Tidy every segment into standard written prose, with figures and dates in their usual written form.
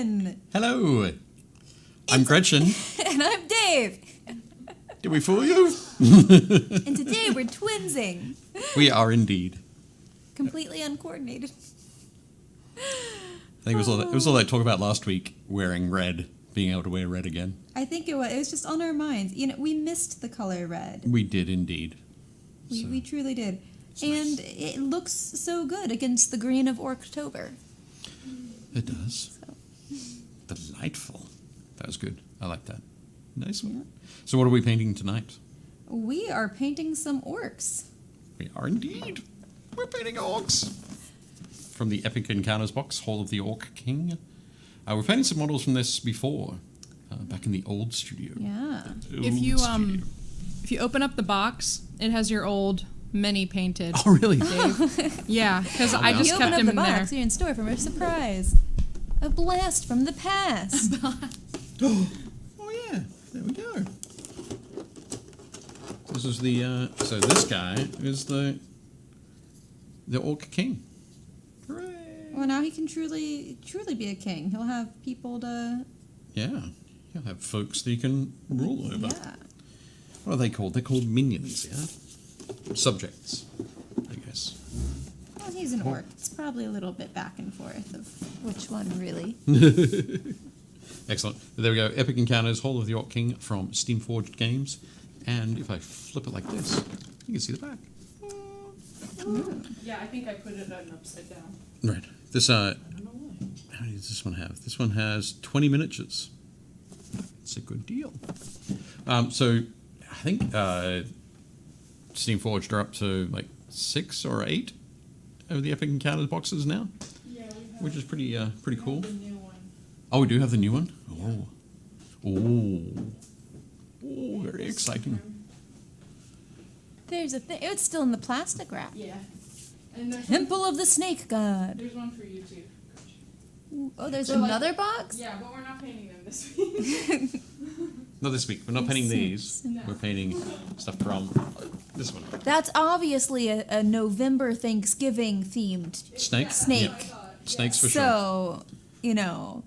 everyone! Hello. I'm Gretchen. And I'm Dave. Did we fool you? And today we're twinsing. We are indeed. Completely uncoordinated. I think it was all that talk about last week, wearing red, being able to wear red again. I think it was just on our minds. You know, we missed the color red. We did indeed. We truly did. Nice. And it looks so good against the green of Orctober. It does. So. Delightful. That was good. I like that. Nice one. Yeah. So what are we painting tonight? We are painting some orcs. We are indeed. We're painting orcs. From the Epic Encounters box, Hall of the Orc King. We're painting some models from this before, back in the old studio. Yeah. If you open up the box, it has your old mini painted. Oh, really? Dave. Yeah, because I If just you kept open him up the in box, there. you're in store for a surprise. A blast from the past. Oh yeah, there we go. This is the so this guy is the Orc King. Hooray! Well, now he can truly be a king. He'll have people to... Yeah, he'll have folks that he can rule over. Yeah. What are they called? They're called minions, yeah? Subjects, I guess. Well, he's an orc. It's probably a little bit back and forth of which one, really. Excellent. There we go. Epic Encounters, Hall of the Orc King from Steamforged Games. And if I flip it like this, you can see the back. Yeah, I think I put it upside down. Right. This, I don't know why. how many does this one have? This one has 20 miniatures. It's a good deal. So I think Steamforged are up to like 6 or 8 of the Epic Encounters boxes now, Yeah, we have, which is pretty cool. the new one. Oh, we do have the new one? Oh, very exciting. There's a thing. It's still in the plastic wrap. Yeah. And there's Temple of the Snake God. there's one for you too. Oh, there's So, like- another box? Yeah, but we're not painting them this week. Not this week. We're not painting these. No. We're painting stuff from this one. That's obviously a November Thanksgiving themed Snake? snake. Yeah. Snakes for sure. So, you know,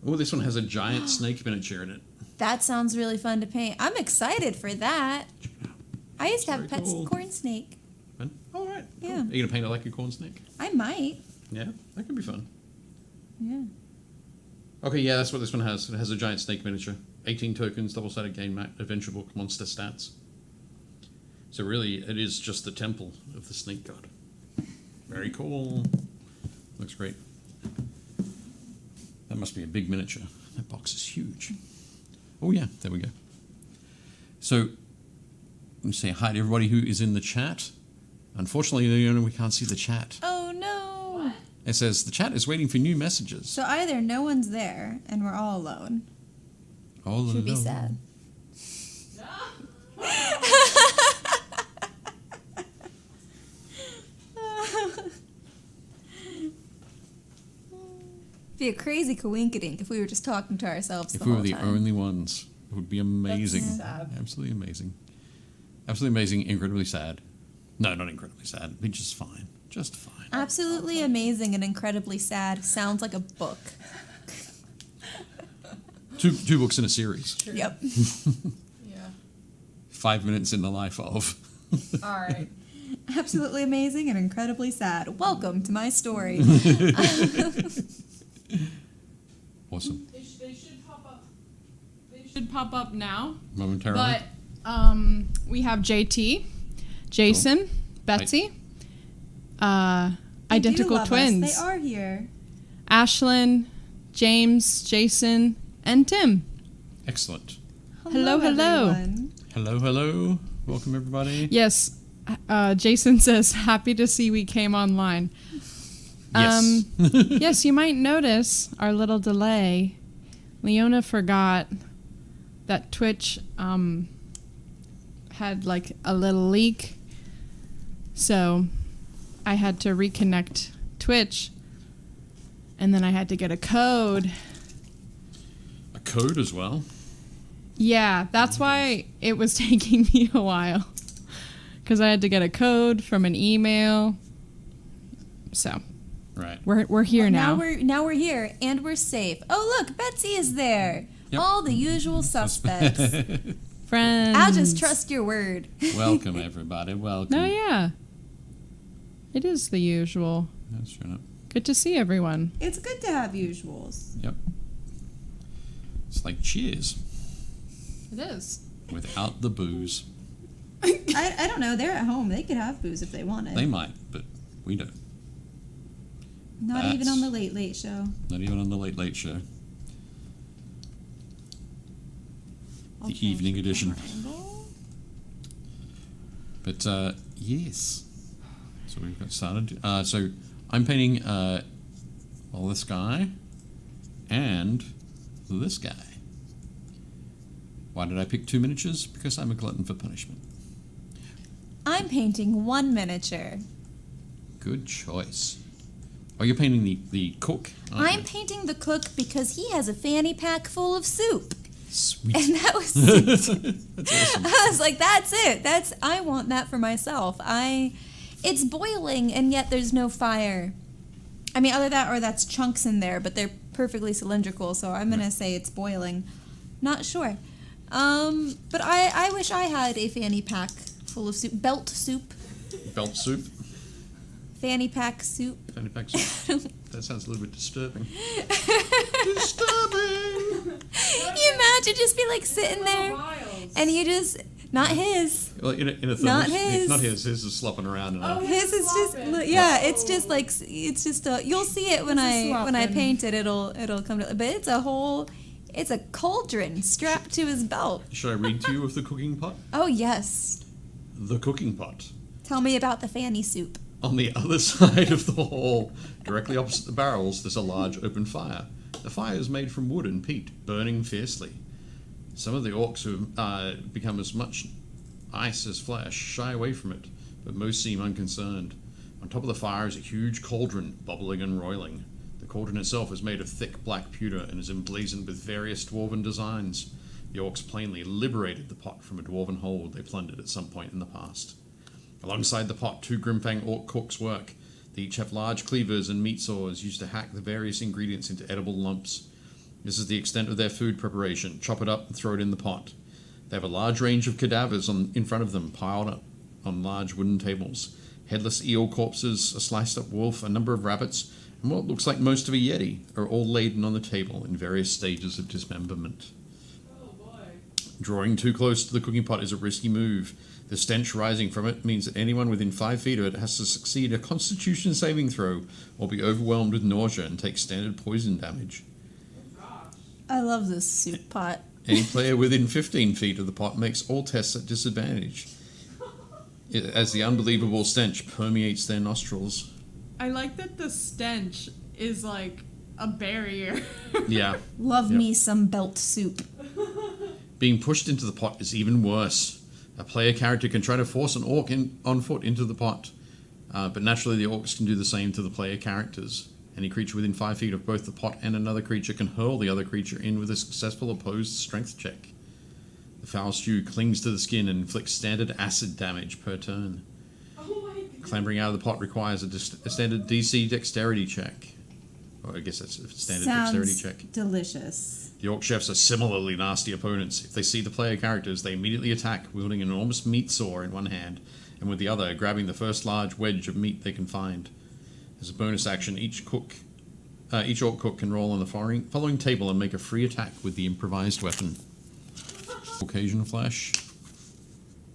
Oh, this one has a giant snake miniature in it. that sounds really fun to paint. I'm excited for that. I used to have a Very pet cool. corn snake. Fun? All right. Cool. Yeah. Are you going to paint it like a corn snake? I might. Yeah, that could be fun. Yeah. Okay, yeah, that's what this one has. It has a giant snake miniature. 18 tokens, double-sided game mat, adventure book, monster stats. So really, it is just the temple of the snake god. Very cool. Looks great. That must be a big miniature. That box is huge. Oh yeah, there we go. So, let me say hi to everybody who is in the chat. Unfortunately, we can't see the chat. Oh no. What? It says the chat is waiting for new messages. So either no one's there and we're all alone. All Should be alone. sad. Be a crazy coinkydink if we were just talking to ourselves If the we whole were the time. only ones, it would be amazing. That's sad. Absolutely amazing. Absolutely amazing, incredibly sad. No, not incredibly sad. It'd be just fine. Just fine. Absolutely amazing and incredibly sad. Sounds like a book. Two books in a series. Sure. Yep. Yeah. 5 minutes in the life of. All right. Absolutely amazing and incredibly sad. Welcome to my story. Awesome. They should pop up. They should pop up now. Momentarily. But we have JT, Jason, Betsy, They do identical love us. twins, They are here. Ashlyn, James, Jason, and Tim. Excellent. Hello, hello. everyone. Hello. Welcome, everybody. Yes, Jason says, happy to see we came online. Yes. Yes, you might notice our little delay. Leona forgot that Twitch had like a little leak. So I had to reconnect Twitch. And then I had to get a code. A code as well. Yeah, that's why it was taking me a while. Because I had to get a code from an email. So, Right. We're here now. Now we're here, and we're safe. Oh, look, Betsy is there. Yep. All the usual suspects. Friends. I'll just trust your word. Welcome, everybody. Welcome. Oh yeah. It is the usual. That's true enough. Good to see everyone. It's good to have usuals. Yep. It's like Cheers It is. without the booze. I don't know. They're at home. They could have booze if they wanted. They might, but we don't. Not even on the Late Late Show. Not even on the Late Late Show. I'll The change evening the edition. camera angle. But yes. So we've got started. So I'm painting this guy and this guy. Why did I pick 2 miniatures? Because I'm a glutton for punishment. I'm painting one miniature. Good choice. Oh, you're painting the cook. aren't I'm you? painting the cook because he has a fanny pack full of soup. Sweet. And that was That's awesome. I was like, that's it. I want that for myself. It's boiling and yet there's no fire. I mean, either that or that's chunks in there, but they're perfectly cylindrical, so I'm gonna say it's boiling. Not sure. But I wish I had a fanny pack full of soup. Belt soup. Belt soup. Fanny pack soup. Fanny pack soup. That sounds a little bit disturbing. Disturbing. Can you imagine just be like sitting there and you just not his. Well, in a thermos. Not his. Not his. His is slopping around. And His is just it's just like it's just you'll see it when I paint it. It'll come to, but it's a cauldron strapped to his belt. Should I read to you of the cooking pot? Oh yes. The cooking pot. Tell me about the fanny soup. On the other side of the hall, directly opposite the barrels, there's a large open fire. The fire is made from wood and peat, burning fiercely. Some of the orcs who have become as much ice as flesh shy away from it, but most seem unconcerned. On top of the fire is a huge cauldron, bubbling and roiling. The cauldron itself is made of thick black pewter and is emblazoned with various dwarven designs. The orcs plainly liberated the pot from a dwarven hold they plundered at some point in the past. Alongside the pot, 2 Grimfang orc cooks work. They each have large cleavers and meat saws used to hack the various ingredients into edible lumps. This is the extent of their food preparation. Chop it up and throw it in the pot. They have a large range of cadavers in front of them, piled up on large wooden tables. Headless eel corpses, a sliced up wolf, a number of rabbits, and what looks like most of a yeti are all laden on the table in various stages of dismemberment. Drawing too close to the cooking pot is a risky move. The stench rising from it means that anyone within 5 feet of it has to succeed a constitution saving throw or be overwhelmed with nausea and take standard poison damage. I love this soup pot. Any player within 15 feet of the pot makes all tests at disadvantage, as the unbelievable stench permeates their nostrils. I like that the stench is like a barrier. Yeah. Love Yep. me some belt soup. Being pushed into the pot is even worse. A player character can try to force an orc on foot into the pot, but naturally the orcs can do the same to the player characters. Any creature within 5 feet of both the pot and another creature can hurl the other creature in with a successful opposed strength check. The foul stew clings to the skin and inflicts standard acid damage per turn. Clambering out of the pot requires a standard DC dexterity check. Or I guess that's a standard dexterity check. Delicious. The orc chefs are similarly nasty opponents. If they see the player characters, they immediately attack, wielding an enormous meat saw in one hand, and with the other, grabbing the first large wedge of meat they can find. As a bonus action, each orc cook can roll on the following table and make a free attack with the improvised weapon. Caucasian flesh.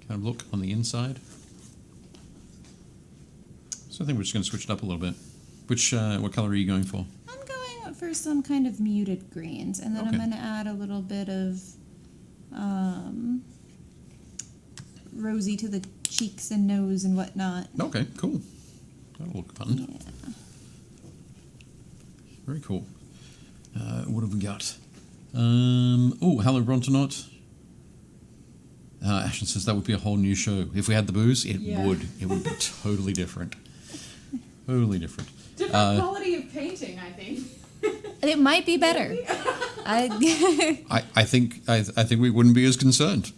Kind of look on the inside. So I think we're just going to switch it up a little bit. What color are you going for? I'm going for some kind of muted greens, and then Okay. I'm going to add a little bit of rosy to the cheeks and nose and whatnot. Okay, cool. That'll look fun. Yeah. Very cool. What have we got? Hello, Brontonaut. Ashton says that would be a whole new show. If we had the booze, it would. It would be totally different. Totally different. Different quality of painting, I think. It might be better. I think we wouldn't be as concerned.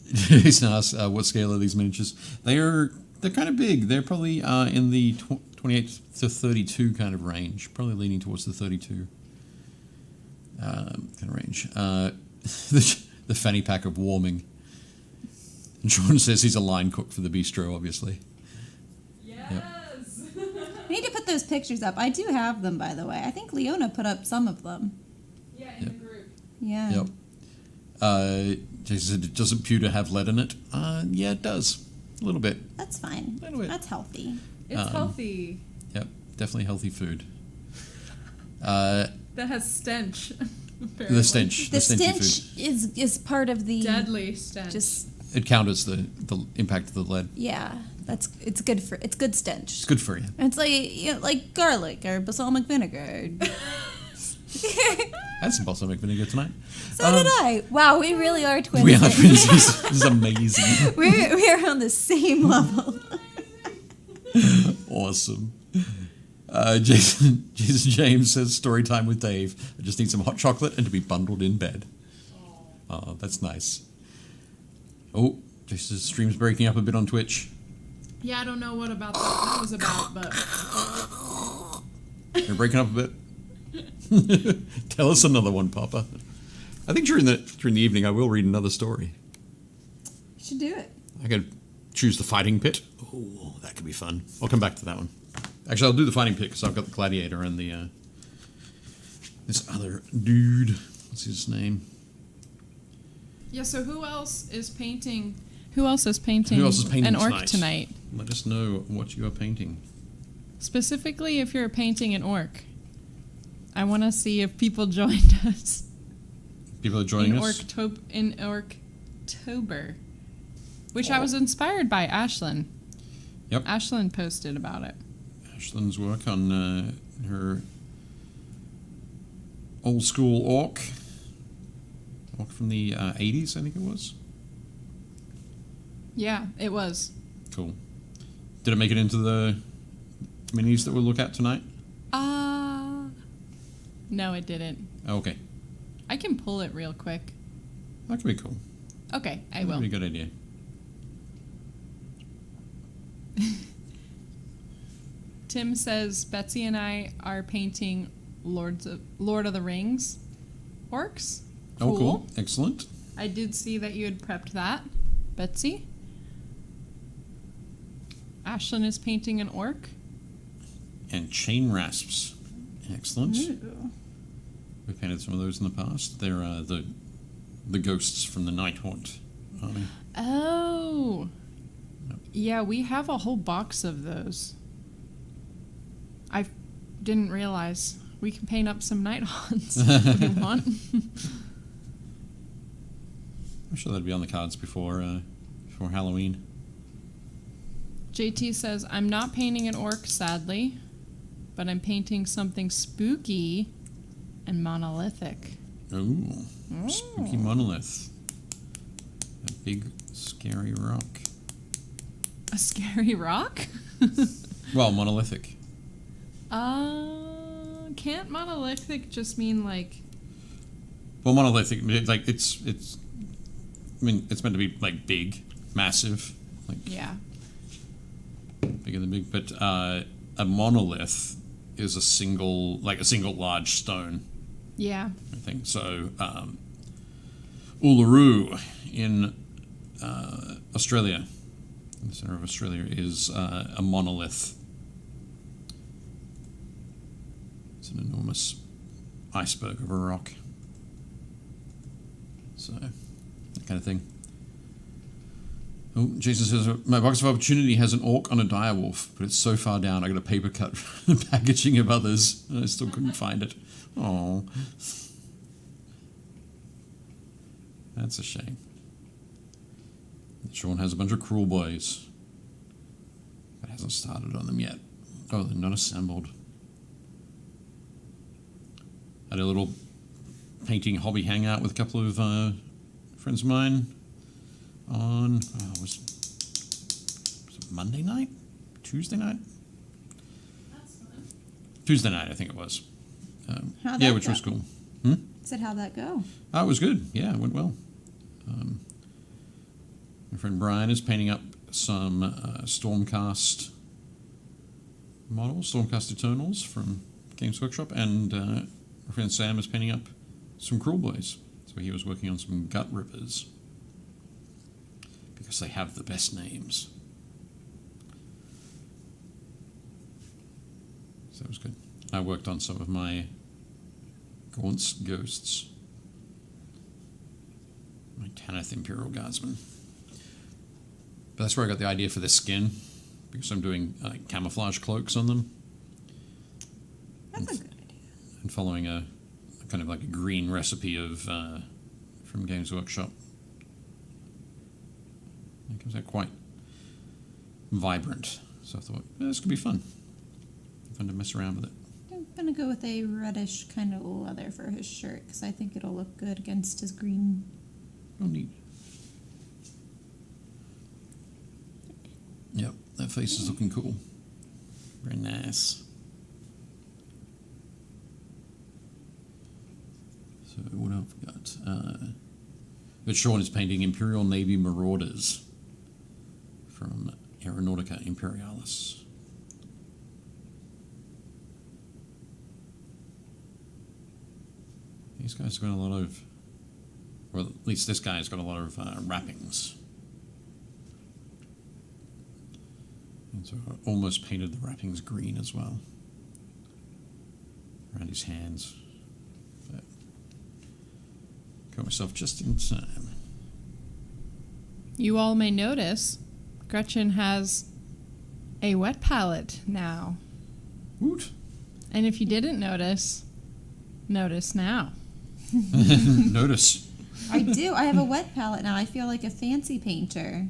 He's asked what scale are these miniatures? They are They're kind of big. They're probably in the 28 to 32 kind of range. Probably leaning towards the 32 kind of range. The fanny pack of warming. And Sean says he's a line cook for the bistro, obviously. Yes. Yep. We need to put those pictures up. I do have them, by the way. I think Leona put up some of them. Yeah, in the group. Yeah. Yep. Jason said, it doesn't pewter have lead in it? Yeah, it does. A little bit. That's fine. A little bit. That's healthy. It's healthy. Yep, definitely healthy food. That has stench. apparently. The stench. The stenchy stench is part of the Deadly stench. Just It counters the impact of the lead. yeah, it's good stench. It's good for you. It's like garlic or balsamic vinegar. I had some balsamic vinegar tonight. So did I. Wow, we really are twins. We are twins. This is amazing. We're on the same level. Awesome. Jason James says, story time with Dave. I just need some hot chocolate and to be bundled in bed. Oh, that's nice. Oh, Jason's stream's breaking up a bit on Twitch. Yeah, I don't know what about that was about, but You're breaking up a bit. Tell us another one, Papa. I think during the evening I will read another story. You should do it. I could choose the fighting pit. Oh, that could be fun. I'll come back to that one. Actually, I'll do the fighting pit because I've got the gladiator and the this other dude. What's his name? yeah. So who else is painting? Who else is painting? Who else is painting an orc tonight? Let us know what you are painting. Specifically, if you're painting an orc, I want to see if people joined us. People are joining in us. In Orctober, which I was inspired by Ashlyn. Yep. Ashlyn posted about it. Ashlyn's work on her old school orc from the 80s, I think it was. Yeah, it was. Cool. Did it make it into the minis that we'll look at tonight? No, it didn't. Okay. I can pull it real quick. That could be cool. Okay, I That'd will. be a good idea. Tim says Betsy and I are painting Lord of the Rings orcs. Oh, cool. Excellent. I did see that you had prepped that, Betsy. Ashlyn is painting an orc. And chain rasps. Excellent. Ooh. We've painted some of those in the past. They're the ghosts from the Nighthaunt army. Oh. Yep. Yeah, we have a whole box of those. I didn't realize. We can paint up some night haunts if we want. I'm sure that'd be on the cards before Halloween. JT says, I'm not painting an orc, sadly, but I'm painting something spooky and monolithic. Ooh. Spooky monolith. A big, scary rock. A scary rock? Well, monolithic. Can't monolithic just mean like... Well, monolithic, like, it's I mean, it's meant to be, like, big, massive. Like, Yeah. bigger than big. But a monolith is a single large stone, Yeah. I think. So, Uluru in Australia, in the center of Australia, is a monolith. It's an enormous iceberg of a rock. So, that kind of thing. Oh, Jason says, my box of opportunity has an orc on a direwolf, but it's so far down I got a paper cut from the packaging of others, and I still couldn't find it. Oh, that's a shame. Sean has a bunch of cruel boys, but hasn't started on them yet. Oh, they're not assembled. Had a little painting hobby hangout with a couple of friends of mine on was it Monday night? Tuesday night? That's fun. Tuesday night, I think it was. How'd Yeah, that which go? was cool. Said how'd that go? Oh, it was good. Yeah, it went well. My friend Brian is painting up some Stormcast models, Stormcast Eternals from Games Workshop, and my friend Sam is painting up some Cruel Boys. So he was working on some Gut Rippers, because they have the best names. So that was good. I worked on some of my Gaunt's Ghosts, my Tanith Imperial Guardsmen. But that's where I got the idea for this skin, because I'm doing camouflage cloaks on them. That's a good idea. And following a kind of like a green recipe of from Games Workshop. It comes out quite vibrant. So I thought, this could be fun. Fun to mess around with it. I'm going to go with a reddish kind of leather for his shirt, because I think it'll look good against his green. Oh, neat. Yep, that face is looking cool. Very nice. So what else we got? But Sean is painting Imperial Navy Marauders from Aeronautica Imperialis. These guys have got a lot of, or at least this guy's got a lot of wrappings. And so I almost painted the wrappings green as well around his hands. But got myself just in time. You all may notice Gretchen has a wet palette now. Woot! And if you didn't notice, notice now. Notice. I do. I have a wet palette now. I feel like a fancy painter.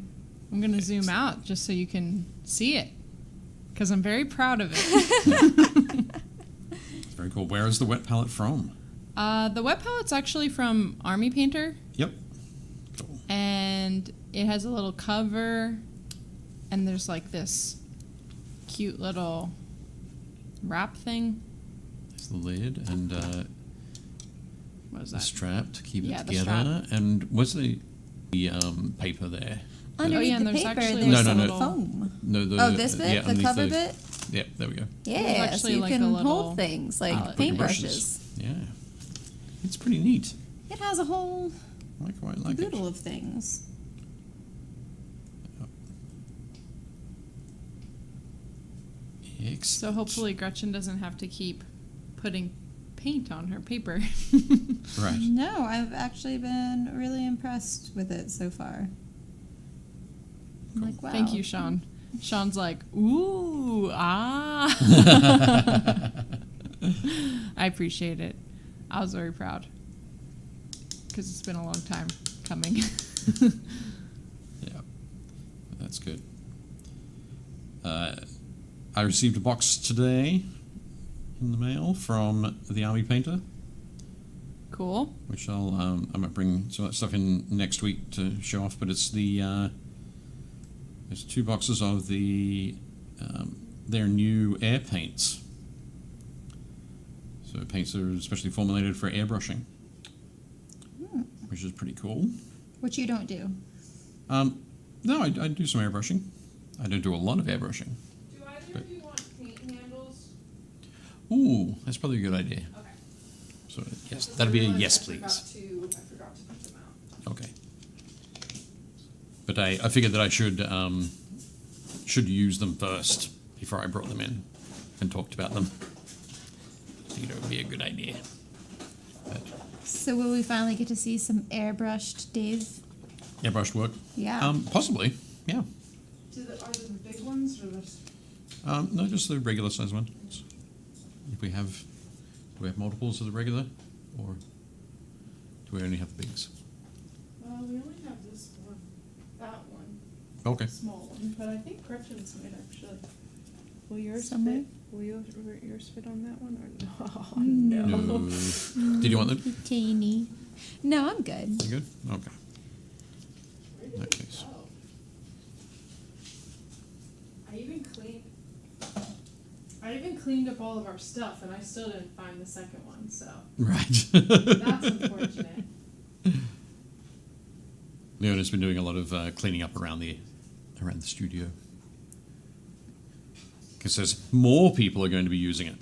I'm going to zoom out just so you can see it, because I'm very proud of it. It's very cool. Where is the wet palette from? The wet palette's actually from Army Painter, Yep. Cool. and it has a little cover, and there's like this cute little wrap thing. There's the lid and What is the that? strap to keep it Yeah, the together. And what's the paper there? Underneath and the there's paper, actually there's No, no, some no. foam. No, Oh, this bit? yeah, the underneath cover bit? Yeah, there we go. Yeah, so actually you like a can little hold things like palette. paintbrushes. Yeah. It's pretty neat. It has a whole I quite like it. boodle of things. Excellent. So hopefully Gretchen doesn't have to keep putting paint on her paper. Right. No, I've actually been really impressed with it so far. I'm like, wow. Thank you, Sean. Sean's like, ooh, ah. I appreciate it. I was very proud, because it's been a long time coming. Yeah. That's good. I received a box today in the mail from the Army Painter, Cool. which I might bring some of that stuff in next week to show off. But it's the there's 2 boxes of their new air paints. So paints that are especially formulated for airbrushing, which is pretty cool. Which you don't do. No, I do some airbrushing. I don't do a lot of airbrushing. Do either of you want paint handles? Ooh, that's probably a good idea. Okay. So yes, that'd be a yes, I please. forgot to put them out. Okay. But I figured that I should use them first before I brought them in and talked about them. I think it would be a good idea. But So will we finally get to see some airbrushed Dave? airbrushed work? Yeah. Possibly. Yeah. Are they the big ones or the? No, just the regular size one. If we have, do we have multiples of the regular, or do we only have the bigs? Well, we only have this one, that one, Okay. small one, but I think Gretchen's might actually. Will yours Somewhere? fit? Will yours fit on that one or No. No. Did you want them? Teeny. No, I'm good. You good? Okay. In that case. I even cleaned up all of our stuff, and I still didn't find the second one. So Right. that's unfortunate. Leona's been doing a lot of cleaning up around the around the studio. Because there's more people are going to be using it.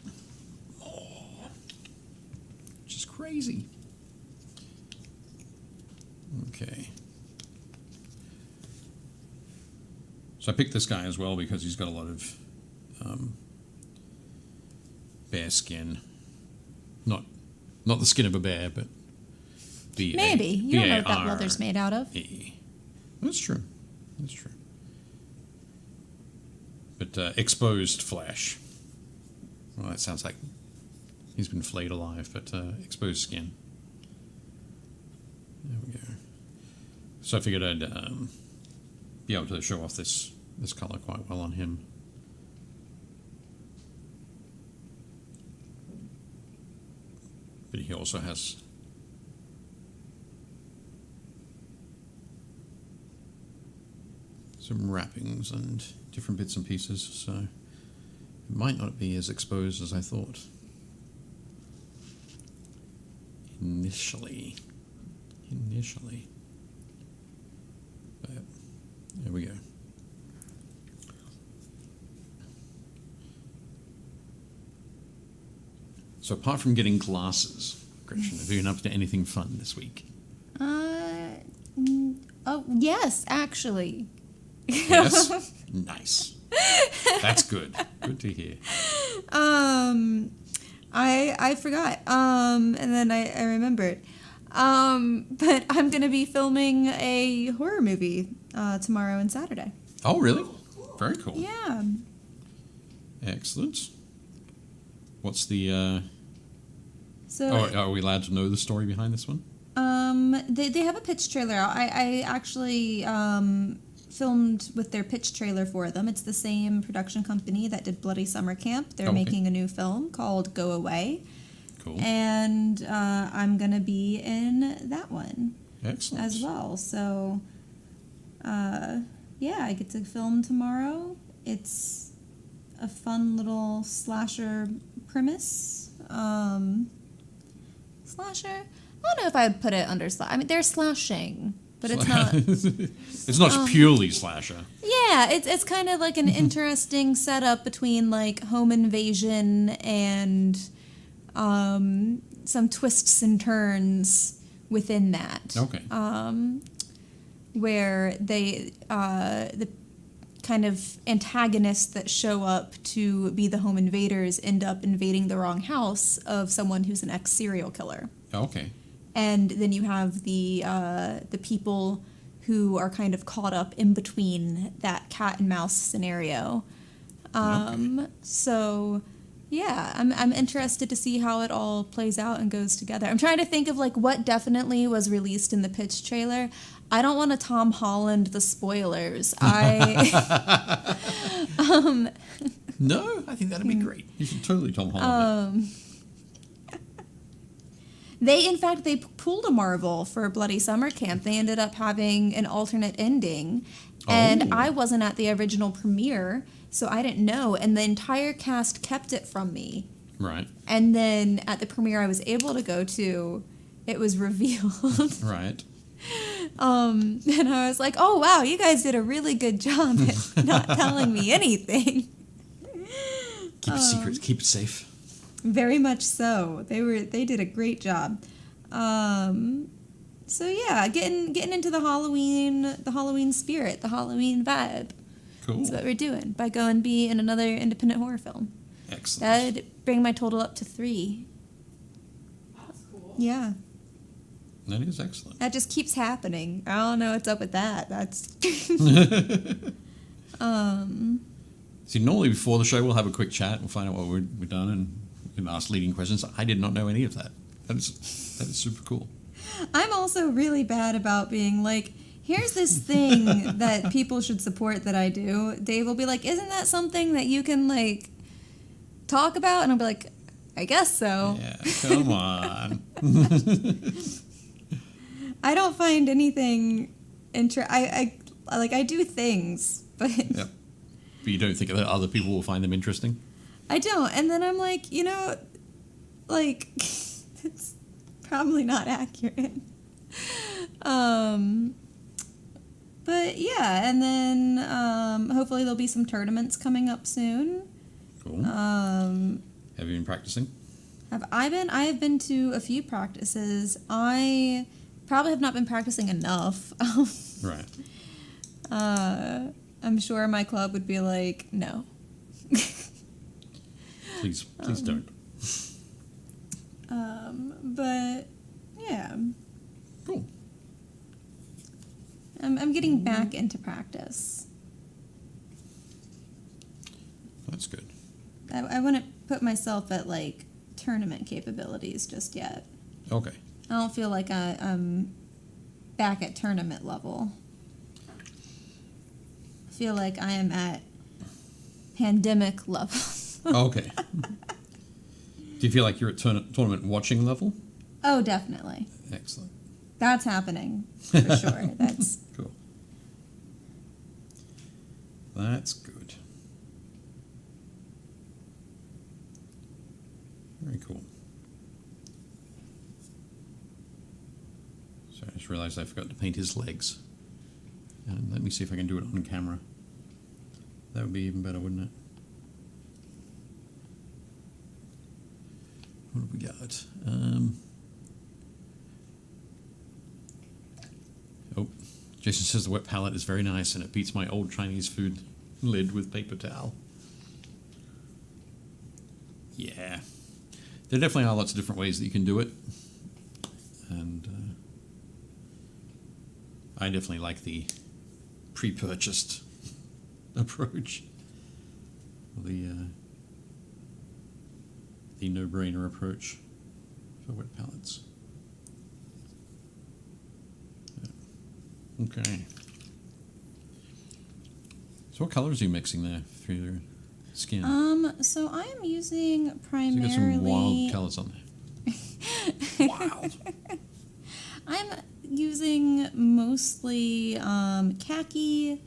More. Which is crazy. Okay. So I picked this guy as well because he's got a lot of bear skin. Not the skin of a bear, but Maybe. You don't know what that leather's made out of. That's true. That's true. But exposed flesh. Well, that sounds like he's been flayed alive, but exposed skin. There we go. So I figured I'd be able to show off this color quite well on him. But he also has some wrappings and different bits and pieces, so it might not be as exposed as I thought initially. But there we go. So apart from getting glasses, Gretchen, have you been up to anything fun this week? Oh, yes, actually. Yes? Nice. That's good. Good to hear. I forgot. And then I remembered. But I'm going to be filming a horror movie tomorrow and Saturday. Oh, really? Very cool. Yeah. Excellent. What's the... So are we allowed to know the story behind this one? they have a pitch trailer out. I actually filmed with their pitch trailer for them. It's the same production company that did Bloody Summer Camp. They're making a new film called Go Away. Cool. And I'm going to be in that one. Excellent. As well. So, yeah, I get to film tomorrow. It's a fun little slasher premise. Slasher? I don't know if I would put it under I mean, they're slashing, but it's not. It's not purely slasher. Yeah, it's kind of like an interesting setup between like home invasion and some twists and turns within that. Okay. Where they the kind of antagonists that show up to be the home invaders end up invading the wrong house of someone who's an ex-serial killer. Okay. And then you have the people who are kind of caught up in between that cat and mouse scenario. So, yeah, I'm interested to see how it all plays out and goes together. I'm trying to think of like what definitely was released in the pitch trailer. I don't want to Tom Holland the spoilers. No, I think that'd be great. You should totally Tom Holland it. They pulled a Marvel for Bloody Summer Camp. They ended up having an alternate ending. And I wasn't at the original premiere, so I didn't know. And the entire cast kept it from me. Right. And then at the premiere I was able to go to, it was revealed. Right. And I was like, oh, wow, you guys did a really good job at not telling me anything. Keep it secret. Keep it safe. Very much so. They did a great job. So yeah, getting into the Halloween spirit, the Halloween vibe. Cool. That's what we're doing by going be in another independent horror film. Excellent. That'd bring my total up to 3. That's cool. Yeah. That is excellent. That just keeps happening. I don't know what's up with that. That's See, normally before the show we'll have a quick chat. We'll find out what we've done and we can ask leading questions. I did not know any of that. That is super cool. I'm also really bad about being like, here's this thing that people should support that I do. Dave will be like, isn't that something that you can like talk about? And I'll be like, I guess so. Yeah, come on. I don't find anything I do things, but Yep. But you don't think that other people will find them interesting? I don't. And then I'm like, like it's probably not accurate. But yeah, and then hopefully there'll be some tournaments coming up soon. Cool. Have you been practicing? I been? I have been to a few practices. I probably have not been practicing enough. Right. I'm sure my club would be like, no. Please don't. But yeah. Cool. I'm getting back into practice. That's good. I wouldn't put myself at like tournament capabilities just yet. Okay. I don't feel like I'm back at tournament level. I feel like I am at pandemic level. Okay. Do you feel like you're at tournament watching level? Oh, definitely. Excellent. That's happening for sure. That's cool. That's good. Very cool. So I just realized I forgot to paint his legs. And let me see if I can do it on camera. That would be even better, wouldn't it? What have we got? Oh, Jason says the wet palette is very nice and it beats my old Chinese food lid with paper towel. Yeah. There definitely are lots of different ways that you can do it. And I definitely like the pre-purchased approach. The no-brainer approach for wet palettes. Yeah. Okay. So what colors are you mixing there through your skin? So I am using So you primarily. got some wild colors on there. Wild. I'm using mostly khaki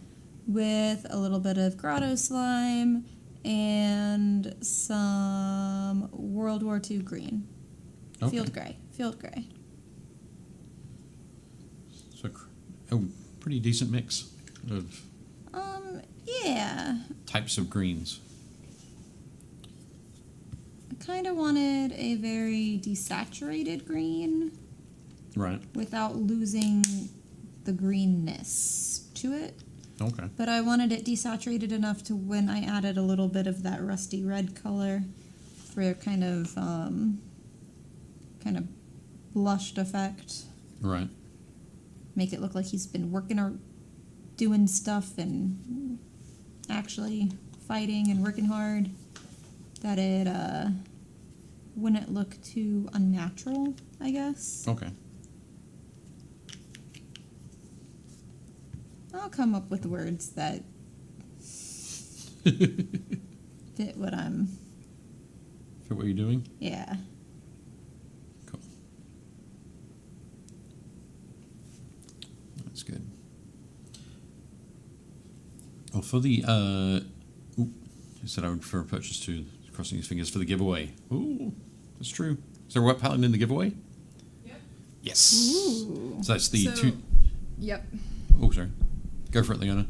with a little bit of grotto slime and some World War II green. Okay. Field gray. So, pretty decent mix of Yeah. types of greens. I kind of wanted a very desaturated green Right. without losing the greenness to it. Okay. But I wanted it desaturated enough to when I added a little bit of that rusty red color for kind of blushed effect. Right. Make it look like he's been working or doing stuff and actually fighting and working hard. That it wouldn't look too unnatural, I guess. Okay. I'll come up with words that fit what I'm... For what you're doing? Yeah. Cool. That's good. Oh, for the, you said I would prefer a purchase to crossing his fingers for the giveaway. Ooh, that's true. Is there a wet palette in the giveaway? Yep. Yes. Ooh. So that's the So- two... Yep. Oh, sorry. Go for it, Leona.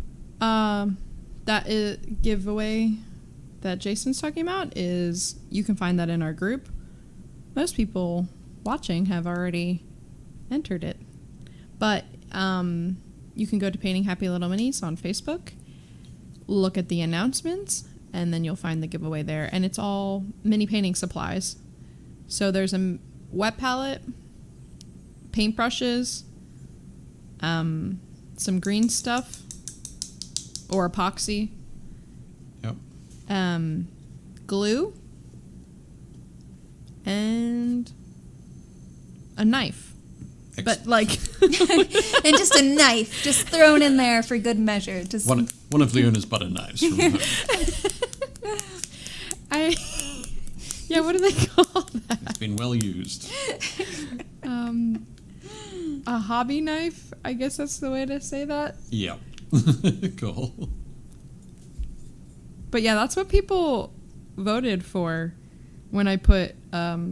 That giveaway that Jason's talking about is, you can find that in our group. Most people watching have already entered it. But you can go to Painting Happy Little Minis on Facebook, look at the announcements, and then you'll find the giveaway there. And it's all mini painting supplies. So there's a wet palette, paintbrushes, some green stuff, or epoxy, Yep. glue, and a knife. But like, And just a knife, just thrown in there for good measure. Just One of Leona's butter knives from home. Yeah, what do they call that? It's been well used. A hobby knife, I guess that's the way to say that. Yeah. Cool. But yeah, that's what people voted for when I put out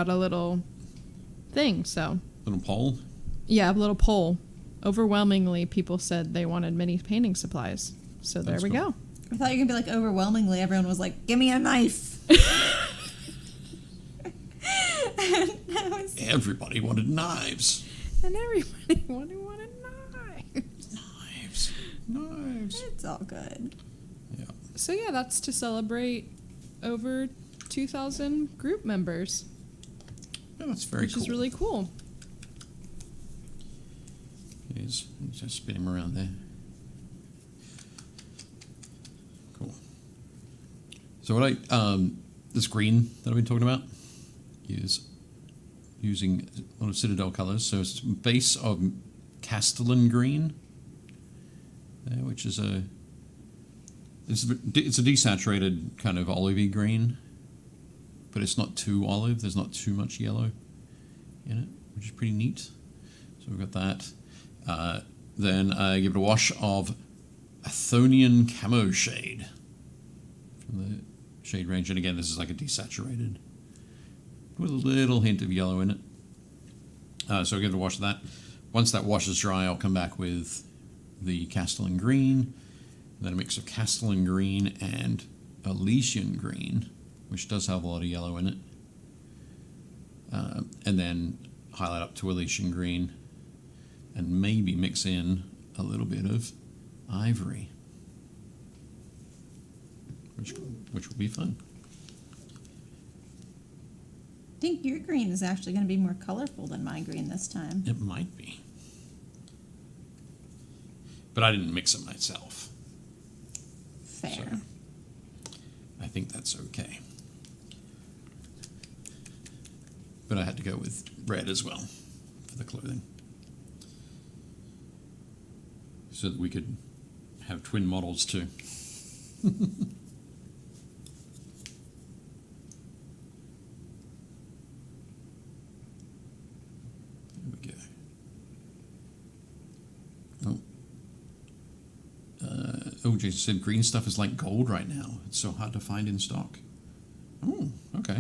a little thing. So Little poll. Yeah, a little poll. Overwhelmingly, people said they wanted mini painting supplies. So there That's we cool. go. I thought you were going to be like, overwhelmingly, everyone was like, give me a knife. That was- Everybody wanted knives. And everybody wanted knives. Knives. It's all good. Yeah. So yeah, that's to celebrate over 2,000 group members, Yeah, that's very which cool. is really cool. It is. Just spin him around there. Cool. So what this green that I've been talking about is using one of Citadel Colors. So it's a base of Castellan green, which is it's a desaturated kind of olivey green, but it's not too olive. There's not too much yellow in it, which is pretty neat. So we've got that. Then I give it a wash of Athonian Camo Shade from the shade range. And again, this is like a desaturated with a little hint of yellow in it. So I'll give it a wash of that. Once that wash is dry, I'll come back with the Castellan Green, and then a mix of Castellan Green and Elysian Green, which does have a lot of yellow in it. And then highlight up to Elysian Green, and maybe mix in a little bit of Ivory, which will be fun. I think your green is actually going to be more colorful than my green this time. It might be. But I didn't mix it myself. Fair. So I think that's okay. But I had to go with red as well for the clothing, so that we could have twin models too. There we go. Jason said green stuff is like gold right now. It's so hard to find in stock. Oh, okay.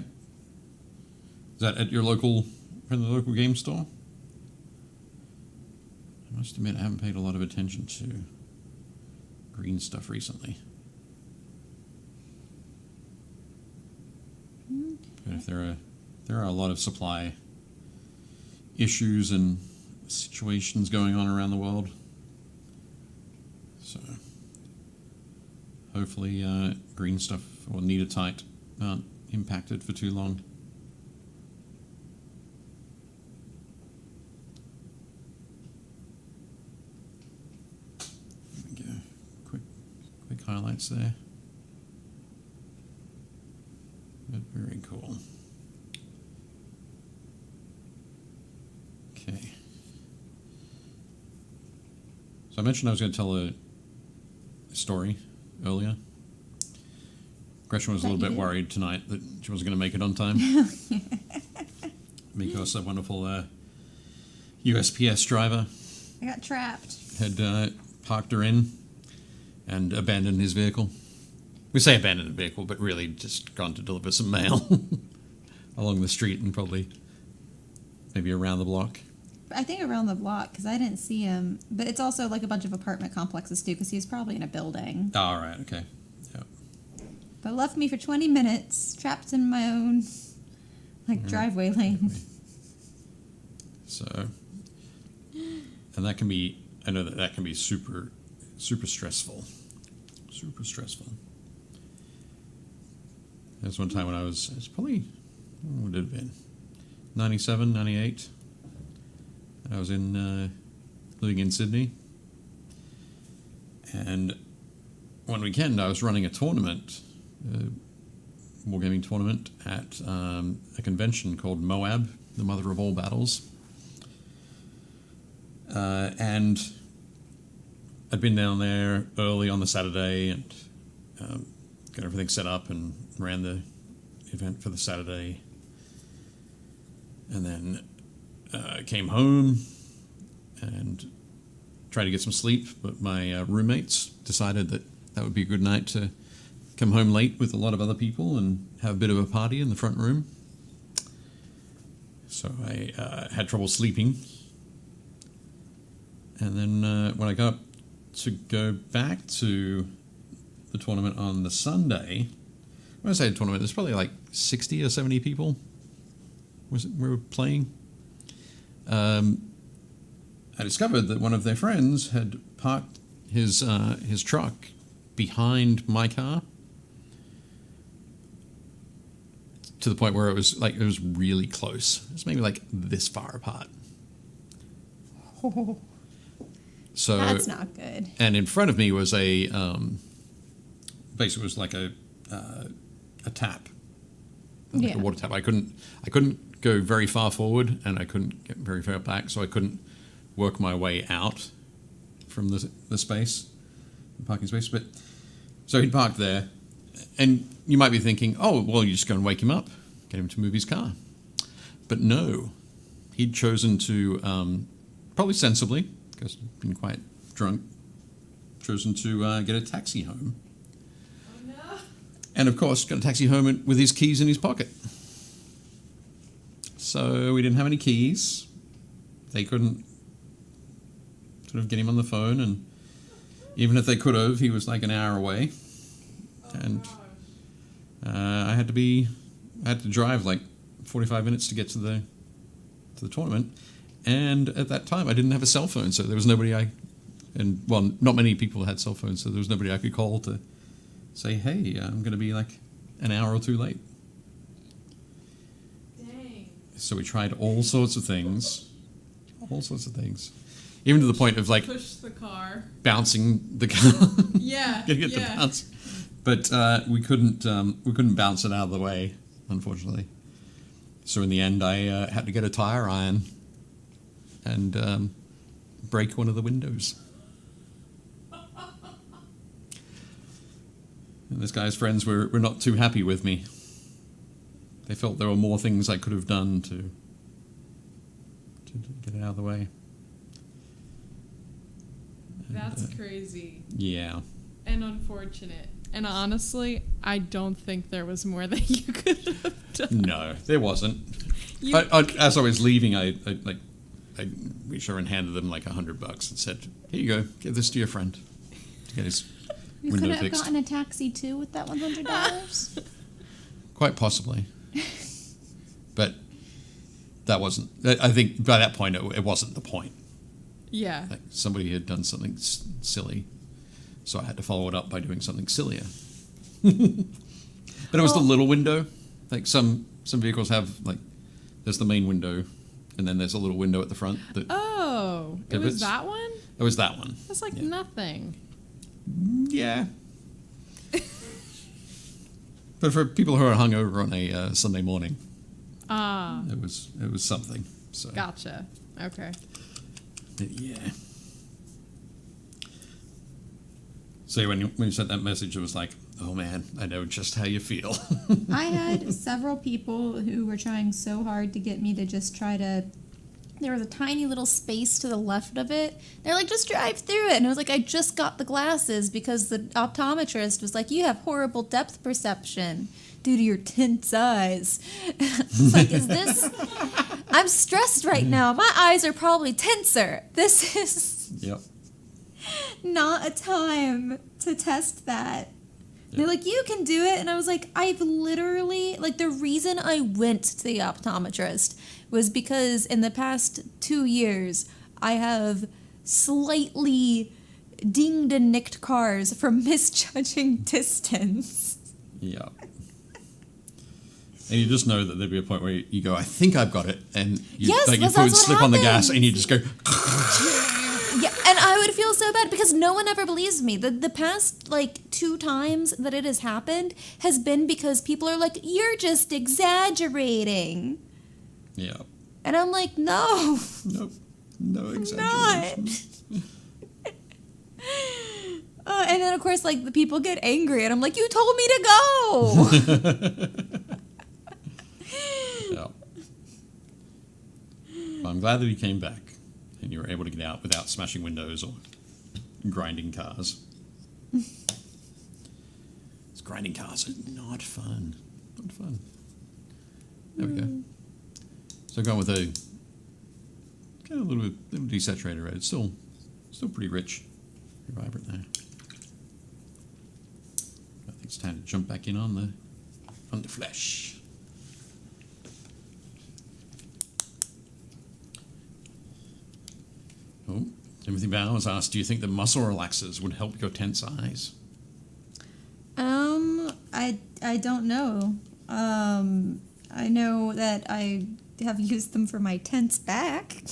Is that at your local, from the local game store? I must admit, I haven't paid a lot of attention to green stuff recently. But if there are a lot of supply issues and situations going on around the world, so hopefully green stuff or Neatertite aren't impacted for too long. There we go. Quick highlights there. But very cool. Okay. So I mentioned I was going to tell a story earlier. Gretchen was a little bit worried tonight that she wasn't going to make it on time. Because a wonderful USPS driver I got trapped. had parked her in and abandoned his vehicle. We say abandoned the vehicle, but really just gone to deliver some mail along the street and probably maybe around the block. I think around the block, because I didn't see him. But it's also like a bunch of apartment complexes, too, because he was probably in a building. Oh, all right, okay. Yep. But left me for 20 minutes, trapped in my own, driveway lane. So, and that can be, I know that can be super, super stressful. Super stressful. There was one time when it's probably, what would it have been? 97, 98. I was living in Sydney. And one weekend I was running a tournament, wargaming tournament at a convention called Moab, the Mother of All Battles. And I'd been down there early on the Saturday and got everything set up and ran the event for the Saturday. And then came home and tried to get some sleep, but my roommates decided that would be a good night to come home late with a lot of other people and have a bit of a party in the front room. So I had trouble sleeping And then when I got to go back to the tournament on the Sunday, when I say tournament, there's probably like 60 or 70 people we were playing. I discovered that one of their friends had parked his truck behind my car to the point where it was really close. It was maybe like this far apart. So That's not good. And in front of me was a basically it was like a tap, like a water tap. I couldn't go very far forward, and I couldn't get very far back, so I couldn't work my way out from the space, the parking space. But so he'd parked there, and you might be thinking, oh, well, you just go and wake him up, get him to move his car. But no, he'd chosen to, probably sensibly, because he'd been quite drunk, chosen to get a taxi home. Oh no. And of course, got a taxi home with his keys in his pocket. So we didn't have any keys. They couldn't sort of get him on the phone, and even if they could have, he was like an hour away. And I had to drive like 45 minutes to get to the tournament. And at that time, I didn't have a cell phone, so there was nobody not many people had cell phones, so there was nobody I could call to say, hey, I'm going to be like an hour or two late. Dang. So we tried all sorts of things, even to the point of like Push the car. bouncing the car, Yeah. getting it to bounce. But we couldn't bounce it out of the way, unfortunately. So in the end, I had to get a tire iron and break one of the windows. And this guy's friends were not too happy with me. They felt there were more things I could have done to get it out of the way. That's crazy. Yeah. And unfortunate. And honestly, I don't think there was more that you could have done. No, there wasn't. You- As I was leaving, I reached over and handed them like $100 and said, "Here you go. Give this to your friend to get his You window could have fixed." gotten a taxi too with that $100. Quite possibly, but that wasn't. I think by that point, it wasn't the point. Yeah. Like somebody had done something silly, so I had to follow it up by doing something sillier. But it was the little window. Like some vehicles have, like, there's the main window, and then there's a little window at the front. That Oh, it pivots. was that one? It was that one. That's like Yeah. nothing. Yeah. But for people who are hungover on a Sunday morning, Ah, it was something. So gotcha. Okay. yeah. So when you sent that message, it was like, oh man, I know just how you feel. I had several people who were trying so hard to get me to just try to. There was a tiny little space to the left of it. They're like, just drive through it. And I was like, I just got the glasses because the optometrist was like, you have horrible depth perception due to your tense eyes. It's like, is this? I'm stressed right now. My eyes are probably tenser. This is Yep. not a time to test that. They're like, you can do it. And I was like, I've literally, like, the reason I went to the optometrist was because in the past 2 years, I have slightly dinged and nicked cars from misjudging distance. Yeah. And you just know that there'd be a point where you go, I think I've got it. And you, Yes, like, your that's foot would what slip on the gas happens. and you just go, Yeah, and I would feel so bad because no one ever believes me. The past, like, 2 times that it has happened has been because people are like, you're just exaggerating. yeah. And I'm like, no. Nope. No Not. exaggeration. And then, of course, like, the people get angry, and I'm like, you told me to go. Yeah. Well, I'm glad that he came back and you were able to get out without smashing windows or grinding cars. Grinding cars are not fun. Not fun. There we go. So going with a kind of little desaturated red. It's still Still pretty rich. Pretty vibrant there. I think it's time to jump back in on the flesh. Oh, Timothy Bow has asked, do you think the muscle relaxers would help your tense eyes? I don't know. I know that I have used them for my tense back.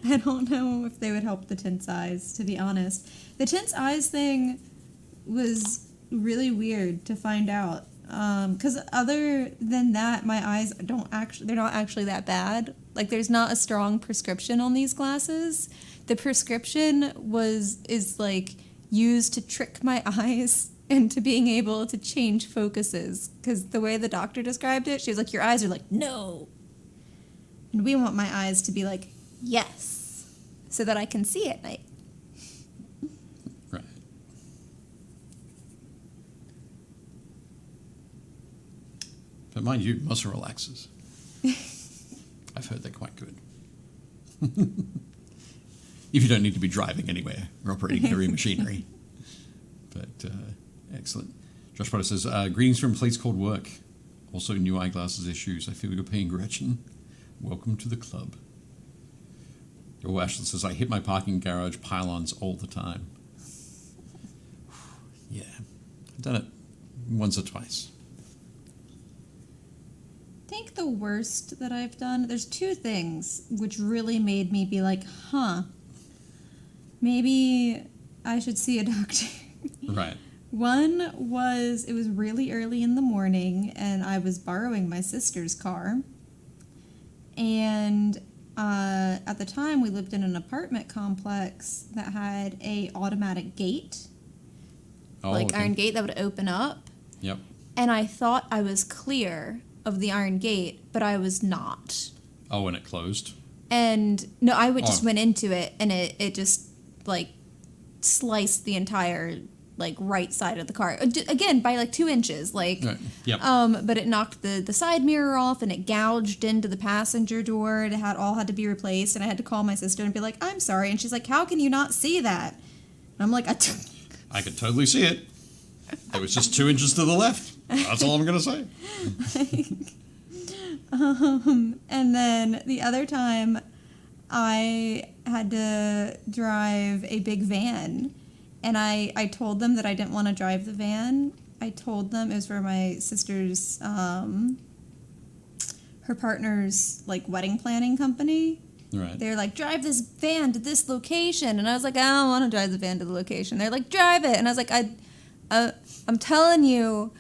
I don't know if they would help the tense eyes, to be honest. The tense eyes thing was really weird to find out. Because other than that, my eyes they're not actually that bad. Like, there's not a strong prescription on these glasses. The prescription is like used to trick my eyes into being able to change focuses. Because the way the doctor described it, she was like, your eyes are like, no. And we want my eyes to be like, yes, so that I can see at night. Right. But mind you, muscle relaxers. I've heard they're quite good. If you don't need to be driving anywhere or operating heavy machinery. But excellent. Josh Potter says, greetings from a place called work. Also new eyeglasses issues. I feel your pain, Gretchen. Welcome to the club. Oh, Ashley says, I hit my parking garage pylons all the time. Yeah, I've done it once or twice. I think the worst that I've done, there's two things which really made me be like, maybe I should see a doctor. Right. One was, it was really early in the morning, and I was borrowing my sister's car. And at the time, we lived in an apartment complex that had a automatic gate. Oh, like okay. iron gate that would open up. Yep. And I thought I was clear of the iron gate, but I was not. Oh, and it closed? And no, I just went into it, and it just like sliced the entire like right side of the car again by like 2 inches, like right. Yep. But it knocked the side mirror off, and it gouged into the passenger door. It had to be replaced, and I had to call my sister and be like, I'm sorry. And she's like, how can you not see that? And I'm like, I could totally see it. It was just 2 inches to the left. That's all I'm gonna say. And then the other time I had to drive a big van, and I told them that I didn't want to drive the van. I told them it was for my sister's, her partner's, like, wedding planning company. Right. They're like, drive this van to this location. And I was like, I don't want to drive the van to the location. They're like, drive it. And I was like, I'm telling you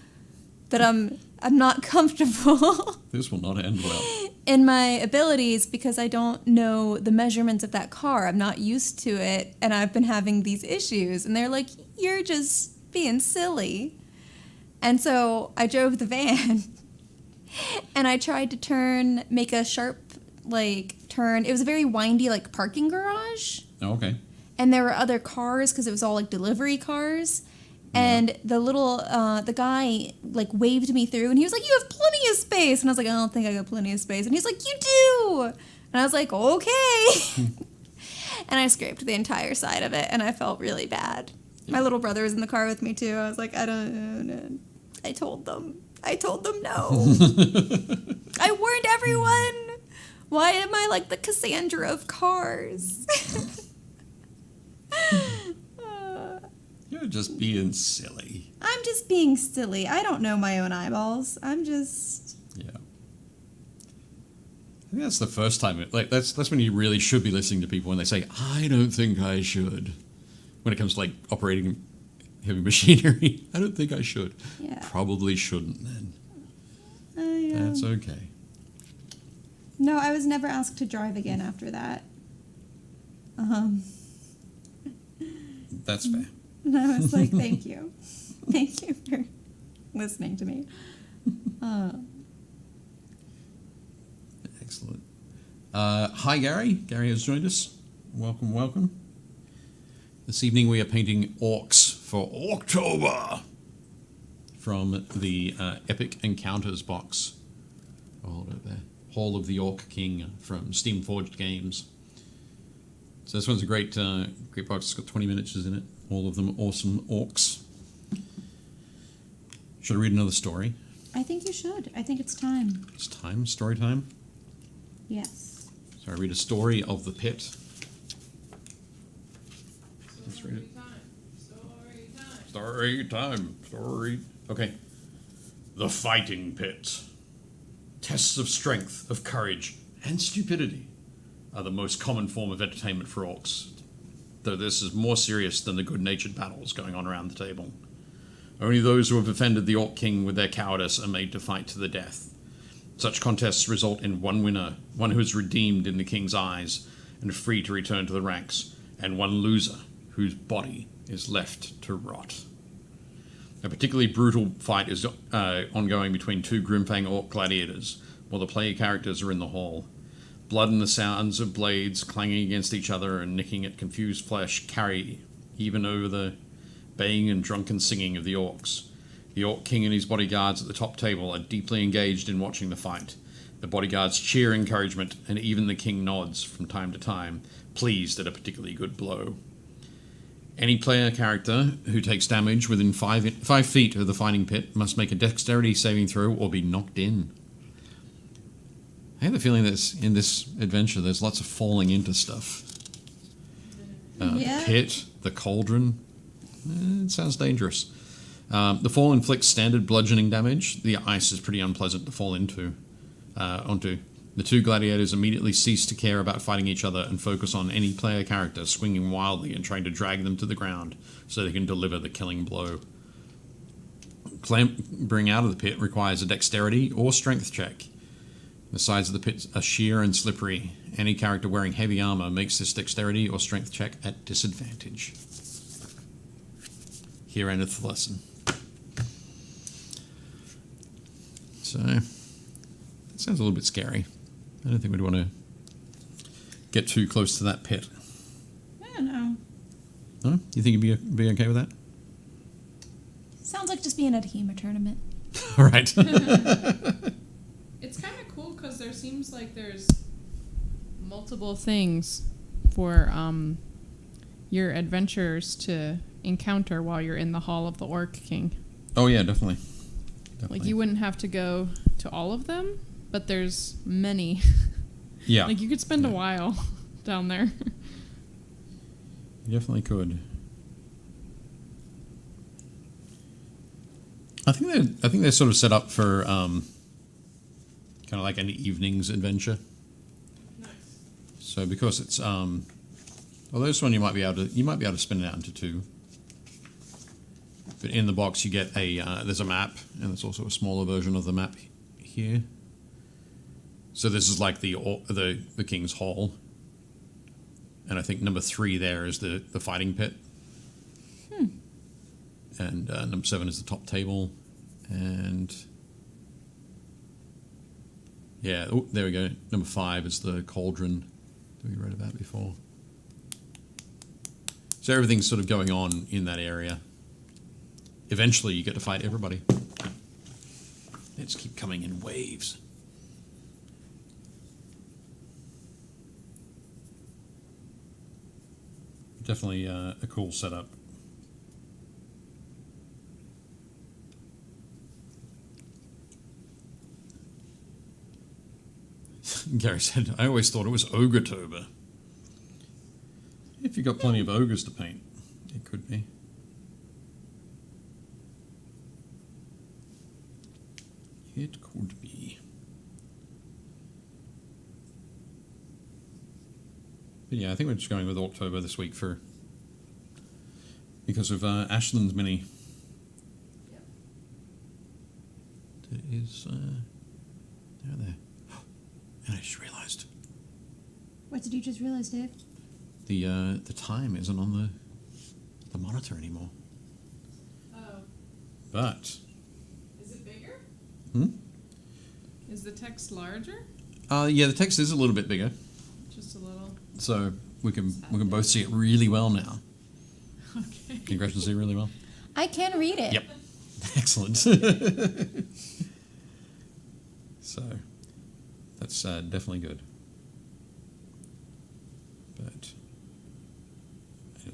that I'm not comfortable This will not end well. in my abilities because I don't know the measurements of that car. I'm not used to it, and I've been having these issues. And they're like, you're just being silly. And so I drove the van, and I tried to make a sharp, like, turn. It was a very windy, like, parking garage. Oh, okay. And there were other cars because it was all, like, delivery cars. And the guy, like, waved me through, and he was like, you have plenty of space. And I was like, I don't think I got plenty of space. And he's like, you do. And I was like, okay. And I scraped the entire side of it, and I felt really bad. My little brother was in the car with me, too. I was like, I don't know. I told them no. I warned everyone. Why am I like the Cassandra of cars? You're just being silly. I'm just being silly. I don't know my own eyeballs. I'm just... Yeah. I think that's the first time. That's when you really should be listening to people when they say, I don't think I should. When it comes to, like, operating heavy machinery, I don't think I should. Yeah. Probably shouldn't then. That's okay. No, I was never asked to drive again after that. That's fair. And I was like, thank you. Thank you for listening to me. Excellent. Hi, Gary. Gary has joined us. Welcome, welcome. This evening we are painting orcs for Orctober from the Epic Encounters box. Oh, hold it there. Hall of the Orc King from Steam Forged Games. So this one's a great box. It's got 20 miniatures in it. All of them awesome orcs. Should I read another story? I think you should. I think it's time. It's time. Story time. Yes. So I read a story of the pit. Let's read it. Story time. Story. Okay. The fighting pit. Tests of strength, of courage, and stupidity are the most common form of entertainment for orcs, though this is more serious than the good-natured battles going on around the table. Only those who have offended the Orc King with their cowardice are made to fight to the death. Such contests result in one winner, one who is redeemed in the King's eyes and free to return to the ranks, and one loser whose body is left to rot. A particularly brutal fight is ongoing between two Grimfang Orc gladiators, while the player characters are in the hall. Blood and the sounds of blades clanging against each other and nicking at confused flesh carry even over the baying and drunken singing of the orcs. The Orc King and his bodyguards at the top table are deeply engaged in watching the fight. The bodyguards cheer encouragement, and even the king nods from time to time, pleased at a particularly good blow. Any player character who takes damage within 5 feet of the fighting pit must make a dexterity saving throw or be knocked in. I have a feeling that in this adventure there's lots of falling into stuff. Yeah. Pit, the Cauldron. It sounds dangerous. The fall inflicts standard bludgeoning damage. The ice is pretty unpleasant to fall onto. The two gladiators immediately cease to care about fighting each other and focus on any player character swinging wildly and trying to drag them to the ground so they can deliver the killing blow. Clambering out of the pit requires a dexterity or strength check. The sides of the pit are sheer and slippery. Any character wearing heavy armor makes this dexterity or strength check at disadvantage. Here endeth the lesson. So, that sounds a little bit scary. I don't think we'd want to get too close to that pit. I don't know. No? You think you'd be okay with that? Sounds like just being at a HEMA tournament. All right. It's kind of cool because there seems like there's multiple things for your adventurers to encounter while you're in the Hall of the Orc King. Oh, yeah, definitely. Like, you wouldn't have to go to all of them, but there's many. Yeah. Like, you could spend a while down there. You definitely could. I think they're sort of set up for kind of like an evening's adventure. Nice. So because it's well, this one you might be able to spin it out into two. But in the box you get there's a map, and there's also a smaller version of the map here. So this is like the King's Hall, and I think number 3 there is the fighting pit. And number 7 is the top table, and yeah, there we go. Number 5 is the Cauldron that we read about before. So everything's sort of going on in that area. Eventually, you get to fight everybody. They just keep coming in waves. Definitely a cool setup. Gary said, I always thought it was Orctober. If you've got plenty of ogres to paint, it could be. It could be. But yeah, I think we're just going with Orctober this week because of Ashland's mini. Yep. It is there. And I just realised. What did you just realize, Dave? The time isn't on the monitor anymore. Oh. But Is it bigger? Hmm? Is the text larger? Yeah, the text is a little bit bigger, Just a little. so we can both see it really well now. Okay. Can Gretchen see really well? I can read it. Yep. Excellent. So that's definitely good. But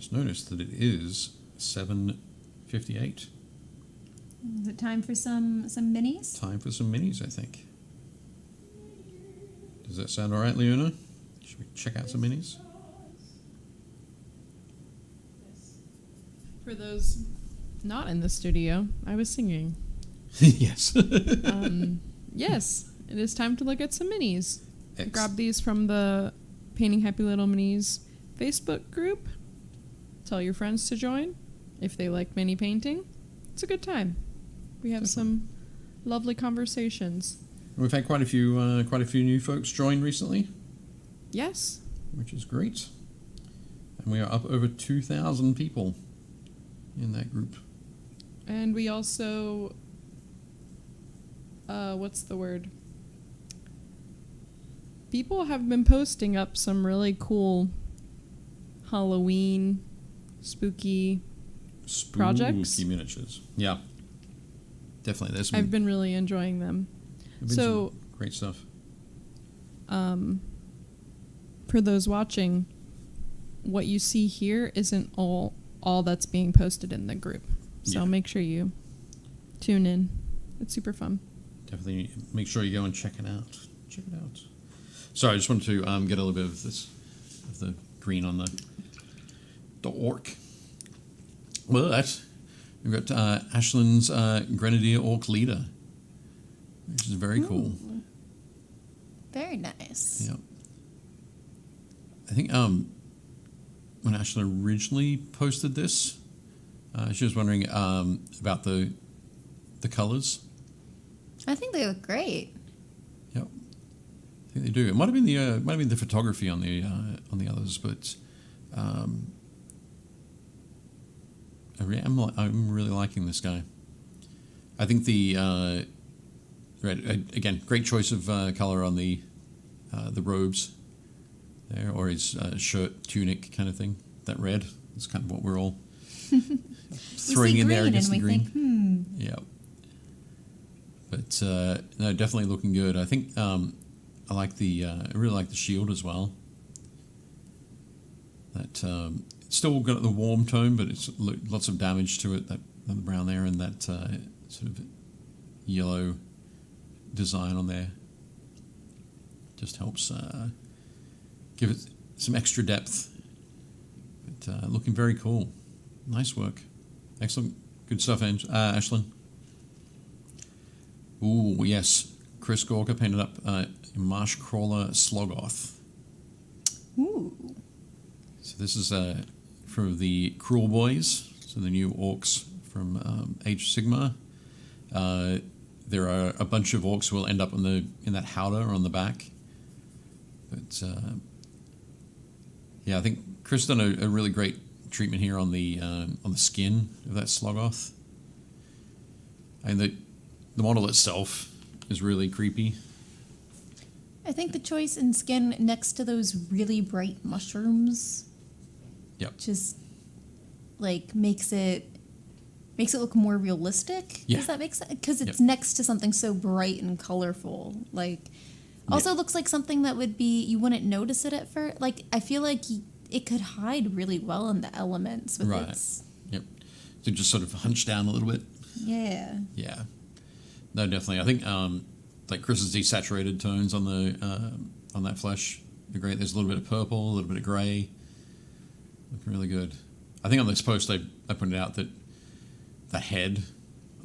just noticed that it is 7:58. Is it time for some minis? Time for some minis, I think. Does that sound all right, Leona? Should we check out some minis? For those not in the studio, I was singing. Yes. Yes, it is time to look at some minis. Excellent. Grab these from the Painting Happy Little Minis Facebook group. Tell your friends to join if they like mini painting. It's a good time. We have some lovely conversations. We've had quite a few new folks join recently, Yes. which is great. And we are up over 2,000 people in that group. And we also, what's the word? People have been posting up some really cool Halloween spooky projects. Miniatures. Yeah. Definitely. There's I've been really enjoying them. So, some great stuff. for those watching, what you see here isn't all that's being posted in the group. So Yeah. make sure you tune in. It's super fun. Definitely make sure you go and check it out. Check it out. Sorry, I just wanted to get a little bit of the green on the orc. But we've got Ashland's Grenadier Orc Leader, which is very cool. Very nice. Yeah. I think when Ashland originally posted this, she was wondering about the colors. I think they look great. Yep, I think they do. It might have been the photography on the others, but I'm really liking this guy. I think the again, great choice of color on the robes there, or his shirt, tunic kind of thing. That red is kind of what we're all throwing in there against the green. Think, Yeah. But no, definitely looking good. I think I really like the shield as well. That it's still got the warm tone, but it's lots of damage to it. That the brown there and that sort of yellow design on there just helps give it some extra depth. But looking very cool. Nice work. Excellent. Good stuff, Ashlyn. Ooh, yes. Chris Gorka painted up Marsh Crawler Slogoth. ooh. So this is from the Cruel Boys, so the new orcs from Age of Sigmar. There are a bunch of orcs who will end up in that howdah on the back. But yeah, I think Chris done a really great treatment here on the skin of that Slogoth. And the model itself is really creepy. I think the choice in skin next to those really bright mushrooms, Yep. just like makes it look more realistic. Yeah. Does that make sense? Because it's Yep. next to something so bright and colorful. Like, also Yeah. looks like something that would be, you wouldn't notice it at first. Like, I feel like it could hide really well in the elements with Right. its. Yep. So just sort of hunch down a little bit. Yeah. Yeah. No, definitely. I think like Chris's desaturated tones on that flesh are great. There's a little bit of purple, a little bit of grey. Looking really good. I think on this post I pointed out that the head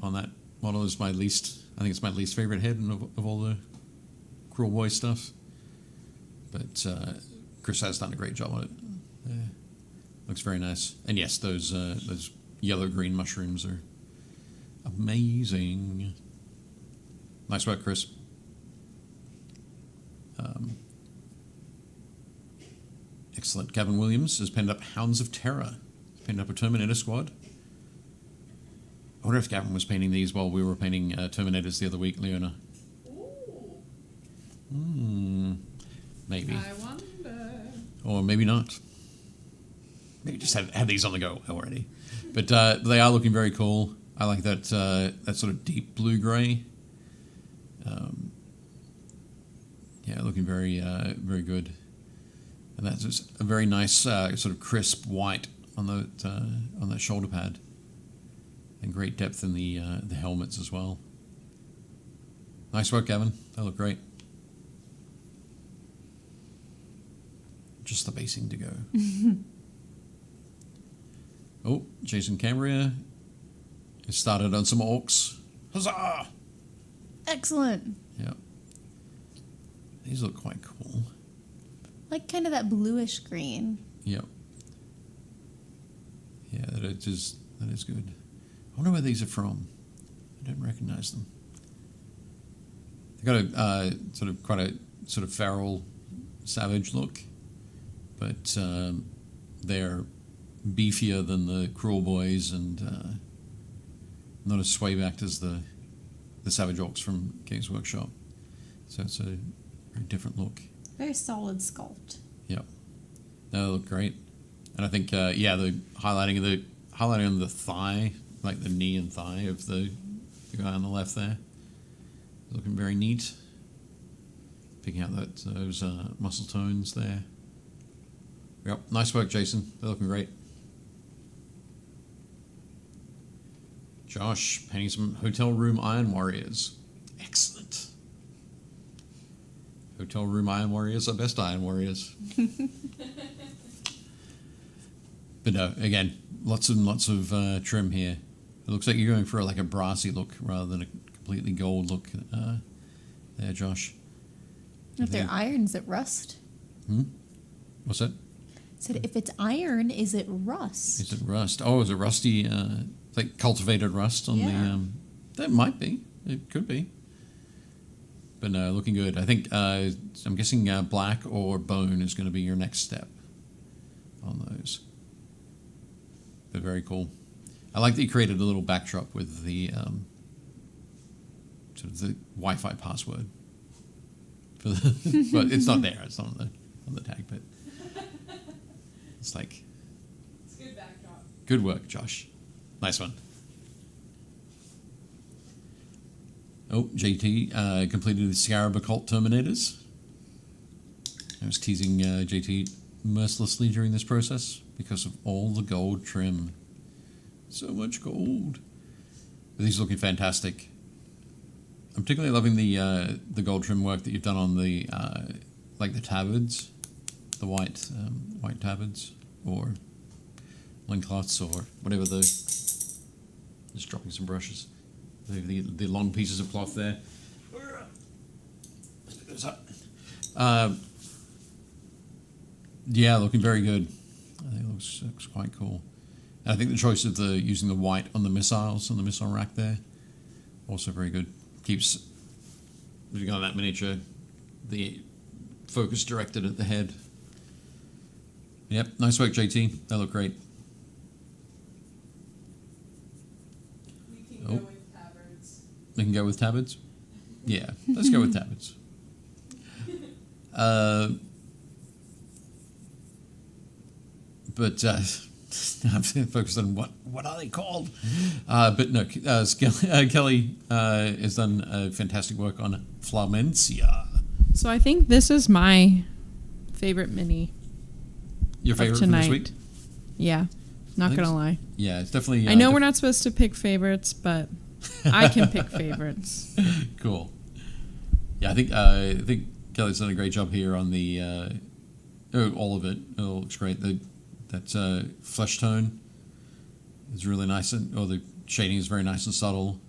on that model is I think it's my least favorite head of all the Cruel Boy stuff. But Chris has done a great job on it. Yeah. Looks very nice. And yes, those yellow-green mushrooms are amazing. Nice work, Chris. Excellent. Gavin Williams has penned up Hounds of Terror. He's penned up a Terminator squad. I wonder if Gavin was painting these while we were painting Terminators the other week, Leona. Maybe. I wonder. Or maybe not. Maybe just have these on the go already. But they are looking very cool. I like that sort of deep blue-grey. Yeah, looking very very good. And that's just a very nice sort of crisp white on that shoulder pad, and great depth in the helmets as well. Nice work, Gavin. They look great. Just the basing to go. Oh, Jason Cambria has started on some orcs. Huzzah! Excellent. Yeah. These look quite cool. Like kind of that bluish green. Yep. Yeah, that is good. I wonder where these are from. I don't recognize them. They've got a quite a sort of feral, savage look, but they're beefier than the Cruel Boys and not as sway-backed as the Savage Orcs from Games Workshop. So it's a very different look. Very solid sculpt. Yep. No, they look great. And I think, the highlighting on the thigh, like the knee and thigh of the guy on the left there, looking very neat. Picking out those muscle tones there. Yep, nice work, Jason. They're looking great. Josh, painting some Hotel Room Iron Warriors. Excellent. Hotel Room Iron Warriors are best Iron Warriors. But no, again, lots and lots of trim here. It looks like you're going for a brassy look rather than a completely gold look there, Josh. If they're iron, is it rust? What's that? Said if it's iron, is it rust? Is it rust? Oh, is it rusty? Like cultivated rust on the... That might be. It could be. But no, looking good. I think, I'm guessing black or bone is going to be your next step on those. They're very cool. I like that you created a little backdrop with the sort of the Wi-Fi password. For the, but it's not there. It's not on the tag, but it's like... It's good backdrop. Good work, Josh. Nice one. Oh, JT completed the Scarab Occult Terminators. I was teasing JT mercilessly during this process because of all the gold trim. So much gold. But these are looking fantastic. I'm particularly loving the gold trim work that you've done on the the tabards, the white tabards or loincloths or whatever the. Just dropping some brushes. The long pieces of cloth there. Let's pick those up. Yeah, looking very good. I think it looks quite cool. And I think the choice of using the white on the missiles on the missile rack there, also very good. Keeps looking on that miniature, the focus directed at the head. Yep, nice work, JT. They look great. We can go with tabards. We can go with tabards? Yeah, let's go with tabards. But I'm focused on what are they called? But no, Kelly has done fantastic work on Flamencia. So I think this is my favorite mini. Your favorite of tonight. from this week? Yeah, not gonna lie. Yeah, it's definitely. I know we're not supposed to pick favorites, but I can pick favorites. Cool. Yeah, I think Kelly's done a great job here on the all of it. It all looks great. That flesh tone is really nice, the shading is very nice and subtle.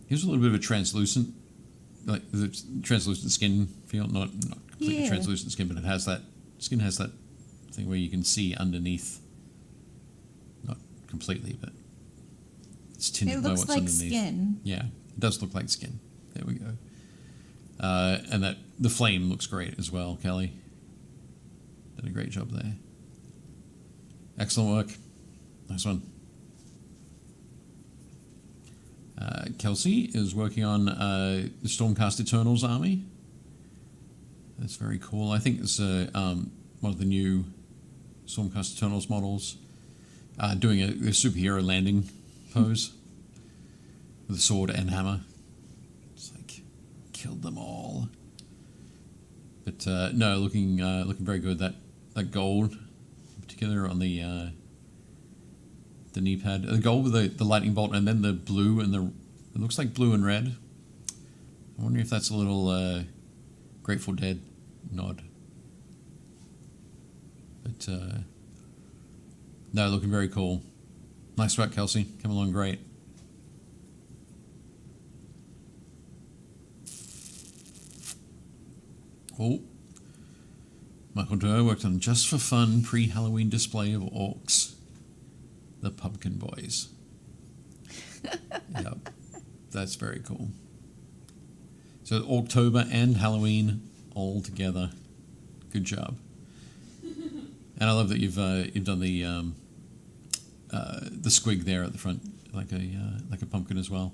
Here's a little bit of a translucent, like the translucent skin feel. Not completely translucent skin, but it has that skin has that thing where you can see underneath. Not completely, but it's tinted by what's underneath. It looks like skin. Yeah, it does look like skin. There we go. And that the flame looks great as well, Kelly. Did a great job there. Excellent work. Nice one. Kelsey is working on the Stormcast Eternals army. That's very cool. I think it's one of the new Stormcast Eternals models. Doing a superhero landing pose with a sword and hammer. It's like killed them all. But no, looking very good. That gold, in particular on the the knee pad. The gold with the lightning bolt, and then the blue and it looks like blue and red. I wonder if that's a little Grateful Dead nod. But no, looking very cool. Nice work, Kelsey. Come along great. Oh, Michael Durr worked on Just for Fun pre-Halloween display of orcs, the Pumpkin Boys. Yep, that's very cool. So Orctober and Halloween all together. Good job. And I love that you've done the squig there at the front, like a pumpkin as well.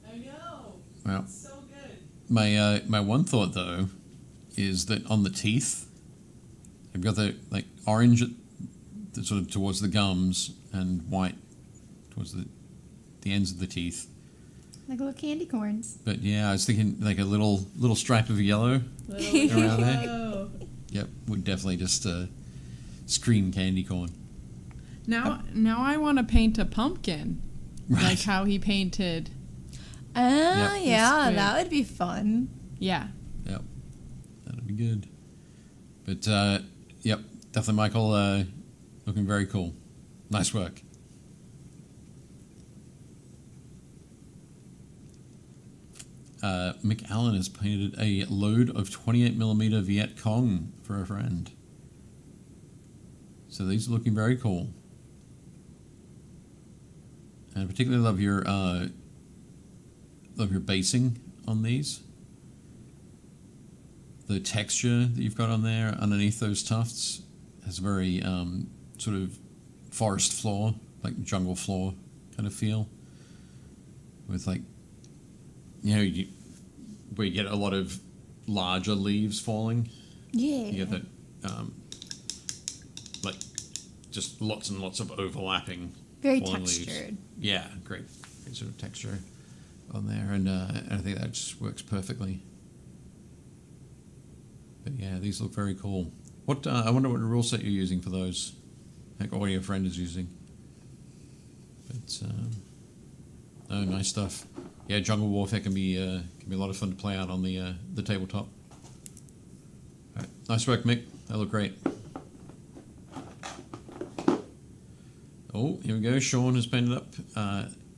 I know. Well, It's so good. my one thought though is that on the teeth, I've got the like orange sort of towards the gums and white towards the ends of the teeth. Like little candy corns. But yeah, I was thinking like a little stripe of yellow around there. Yep, would definitely just scream candy corn. Now I want to paint a pumpkin, Right. like how he painted. Ah, Yep. yeah, Squid. that would be fun. Yeah. Yep, that'd be good. But yep, definitely Michael looking very cool. Nice work. Mick Allen has painted a load of 28mm Viet Cong for a friend. So these are looking very cool. And I particularly love your basing on these. The texture that you've got on there underneath those tufts has a very sort of forest floor, like jungle floor kind of feel. With like, where you get a lot of larger leaves falling. Yeah. You get that, like, just lots and lots of overlapping Very falling leaves. textured. Yeah, great sort of texture on there, and I think that just works perfectly. But yeah, these look very cool. What I wonder what rule set you're using for those, like, or your friend is using. But oh, nice stuff. Yeah, Jungle Warfare can be a lot of fun to play out on the tabletop. All right. Nice work, Mick. That looked great. Oh, here we go. Sean has painted up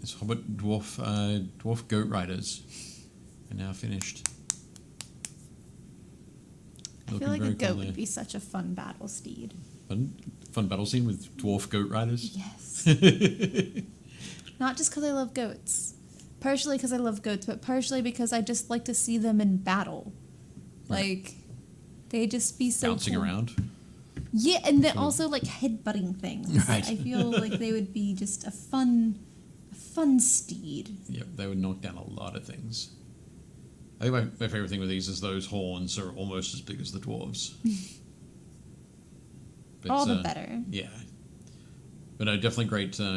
his Hobbit dwarf goat riders. Are now finished. I feel like a goat would be such a fun battle steed. Fun battle scene with dwarf goat riders. Yes. Not just because I love goats. Partially because I love goats, but partially because I just like to see them in battle. Right. Like, they just be so Bouncing cool. around. Yeah, and then also like headbutting things. Right. I feel like they would be just a fun steed. Yep, they would knock down a lot of things. I think my favorite thing with these is those horns are almost as big as the dwarves. But, All the better. Yeah. But no, definitely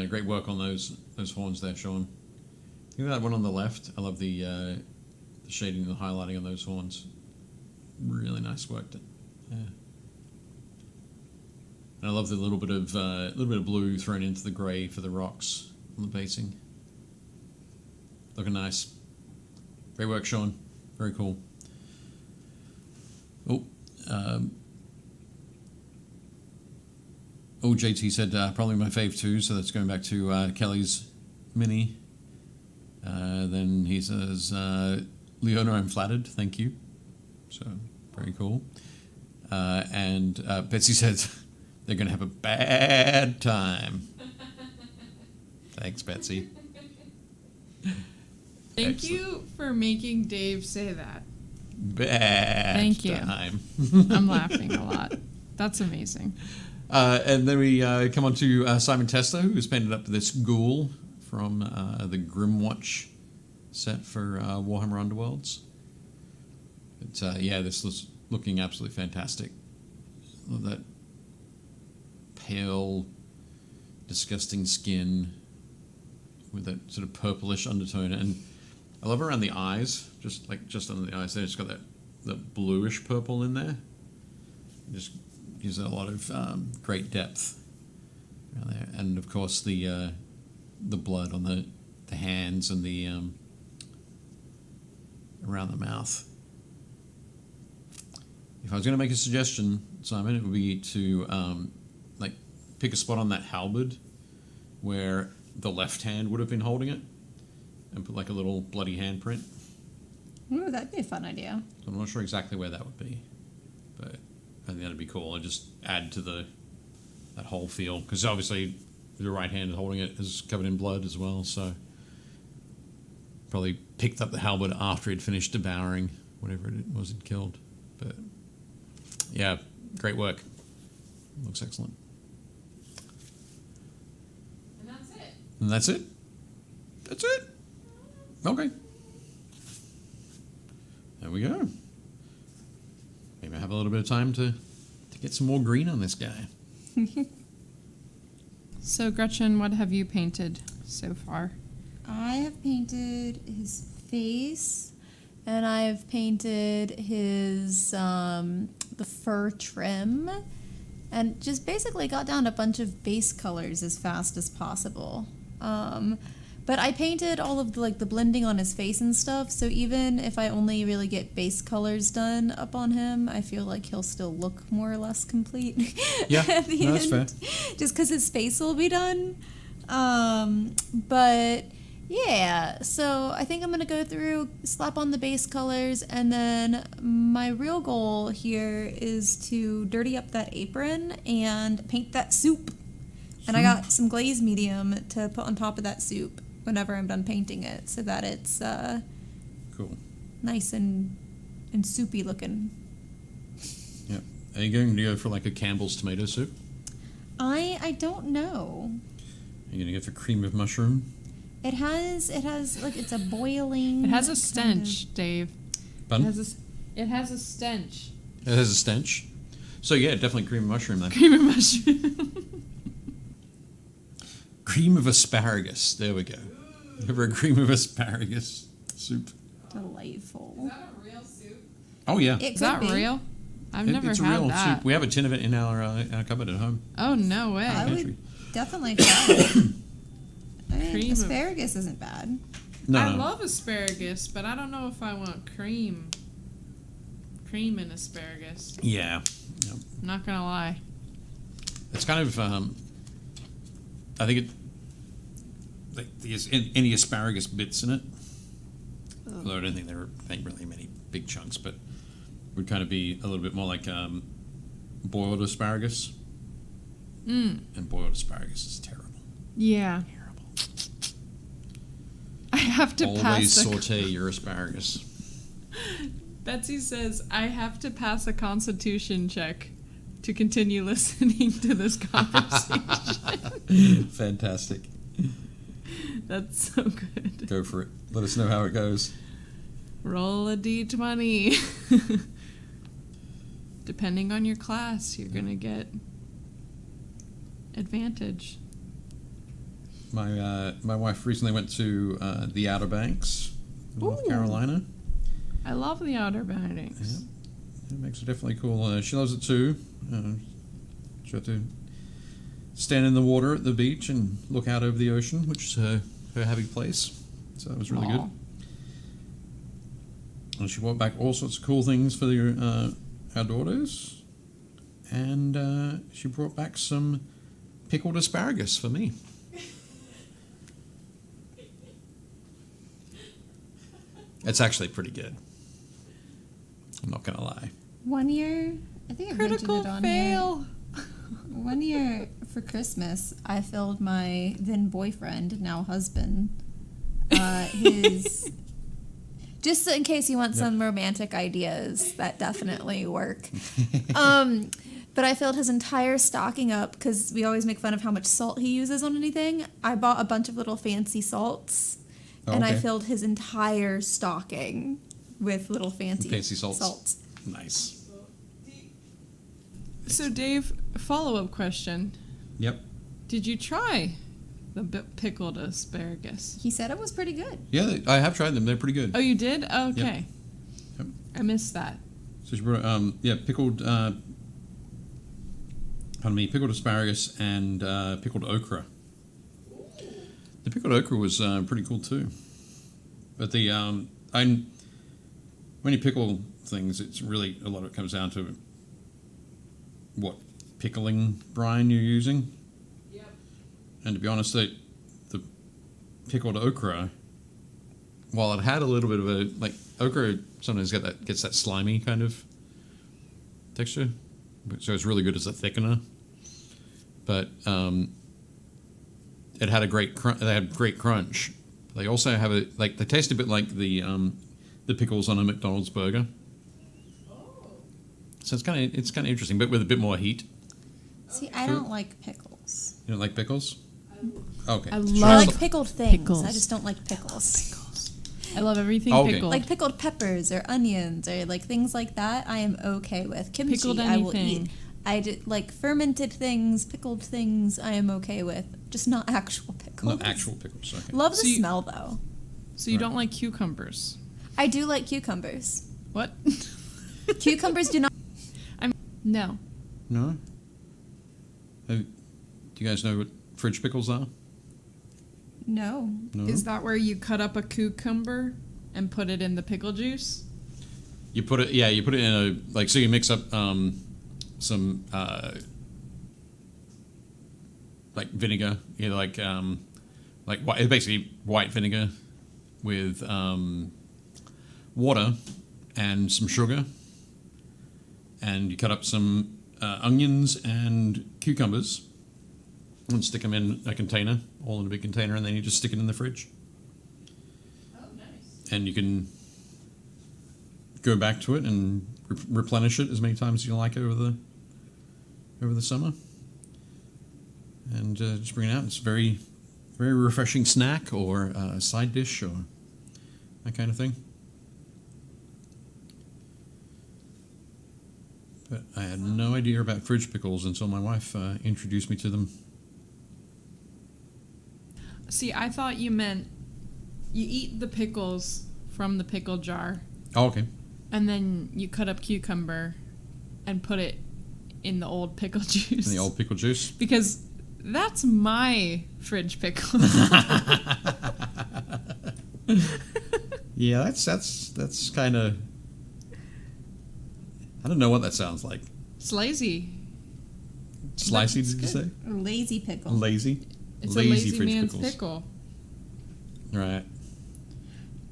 great work on those horns there, Sean. I think that one on the left, I love the shading and the highlighting on those horns. Really nice work. Yeah. And I love the little bit of blue thrown into the grey for the rocks on the basing. Looking nice. Great work, Sean. Very cool. JT said probably my fave too, so that's going back to Kelly's mini. Then he says, Leona, I'm flattered, thank you. So, very cool. And Betsy said, they're going to have a bad time. Thanks, Betsy. Thank you for making Dave say that. Bad Thank you. time. I'm laughing a lot. That's amazing. And then we come on to Simon Testa, who's painted up this ghoul from the Grimwatch set for Warhammer Underworlds. But yeah, this was looking absolutely fantastic. Love that pale, disgusting skin with that sort of purplish undertone, and I love around the eyes, just under the eyes there. It's got that bluish purple in there. It just gives it a lot of great depth. around there. And of course the blood on the hands and the around the mouth. If I was going to make a suggestion, Simon, it would be to like pick a spot on that halberd where the left hand would have been holding it, and put like a little bloody handprint. Ooh, that'd be a fun idea. I'm not sure exactly where that would be, but I think that'd be cool. I'd just add to that whole feel, because obviously the right hand holding it is covered in blood as well, so probably picked up the halberd after he'd finished devouring whatever it was he'd killed. But yeah, great work. Looks excellent. And that's it. And that's it? That's it? Okay. There we go. Maybe I have a little bit of time to get some more green on this guy. So, Gretchen, what have you painted so far? I have painted his face, and I have painted his the fur trim, and just basically got down a bunch of base colors as fast as possible. But I painted all of the blending on his face and stuff, so even if I only really get base colors done up on him, I feel like he'll still look more or less complete Yeah, at the no, end. that's fair. Just because his face will be done. But yeah, so I think I'm going to go through, slap on the base colors, and then my real goal here is to dirty up that apron and paint that soup. And I got some glaze medium to put on top of that soup whenever I'm done painting it, so that it's Cool. nice and soupy looking. Yeah. Are you going to go for like a Campbell's tomato soup? I don't know. Are you going to go for cream of mushroom? It has like, it's a boiling. It has a kind stench, of- Dave. Pardon? It has a stench. It has a stench. So yeah, definitely cream of mushroom then. Cream of mushroom. Cream of asparagus. There we go. Over a cream of asparagus soup. Delightful. Is that a real soup? Oh yeah. It Is that could be. real? I've never It's a had real that. soup. We have a tin of it in our cupboard at home. Oh, no way. I Pantry. would definitely try it. I mean, Cream of- asparagus isn't bad. No, I no. love asparagus, but I don't know if I want cream. Cream and asparagus. Yeah. Yeah. I'm not going to lie. It's kind of, I think there's any asparagus bits in it. Although I don't think there ain't really many big chunks, but would kind of be a little bit more like boiled asparagus. And boiled asparagus is terrible. Yeah. Terrible. I have to Always pass saute your asparagus. Betsy says, I have to pass a constitution check to continue listening to this conversation. Fantastic. That's so good. Go for it. Let us know how it goes. Roll a d20. Depending on your class, you're going to get advantage. My wife recently went to the Outer Banks, North Ooh. Carolina. I love the Outer Banks. Yeah. It makes it definitely cool. She loves it too. She had to stand in the water at the beach and look out over the ocean, which is her happy place. So that was really Aw. good. And she brought back all sorts of cool things for our daughters. And she brought back some pickled asparagus for me. It's actually pretty good. I'm not going to lie. One year, I think I Critical mentioned it on fail. here. One year for Christmas, I filled my then boyfriend, now husband, his. Just in case you want some romantic ideas, that definitely work. But I filled his entire stocking up because we always make fun of how much salt he uses on anything. I bought a bunch of little fancy salts, and I okay. filled his entire stocking with little fancy salts. Nice. So, Dave, follow-up question. Yep. Did you try the pickled asparagus? He said it was pretty good. Yeah, I have tried them. They're pretty good. Oh, you did? Okay. Yep. I missed that. So she brought, pickled pickled asparagus and pickled okra. The pickled okra was pretty cool too. But when you pickle things, it's really a lot of it comes down to what pickling brine you're using. Yep. And to be honest, the pickled okra, while it had a little bit of a okra, sometimes gets that slimy kind of texture, so it's really good as a thickener. But it had a great they had great crunch. They also have they taste a bit like the pickles on a McDonald's burger. Oh. So it's kind of interesting, but with a bit more heat. See, I don't like pickles. You don't like pickles? Okay. I I love like pickled things. pickles. I just don't like pickles. I love everything Okay. pickled. Like pickled peppers or onions or like things like that, I am okay with. Kimchi, Pickled I will anything. eat. I like fermented things, pickled things, I am okay with. Just not actual pickles. Not actual pickles. Okay. Love the So you- smell though. So you Right. don't like cucumbers? I do like cucumbers. What? Cucumbers do not. No. No? Do you guys know what fridge pickles are? No. No. Is that where you cut up a cucumber and put it in the pickle juice? You put it in a so you mix up some vinegar, white, basically white vinegar with water and some sugar, and you cut up some onions and cucumbers and stick them in a container, all in a big container, and then you just stick it in the fridge. Oh, nice. And you can go back to it and replenish it as many times as you like over the summer, and just bring it out. It's a very, very refreshing snack or a side dish or that kind of thing. But I had no idea about fridge pickles until my wife introduced me to them. See, I thought you meant you eat the pickles from the pickle jar, Oh, okay. and then you cut up cucumber and put it in the old pickle juice. And the old pickle juice. Because that's my fridge pickle. Yeah, that's kind of. I don't know what that sounds like. It's lazy. Slicey, It's did you say? Or lazy pickle. Lazy. It's a lazy fridge man's pickles. pickle. Right.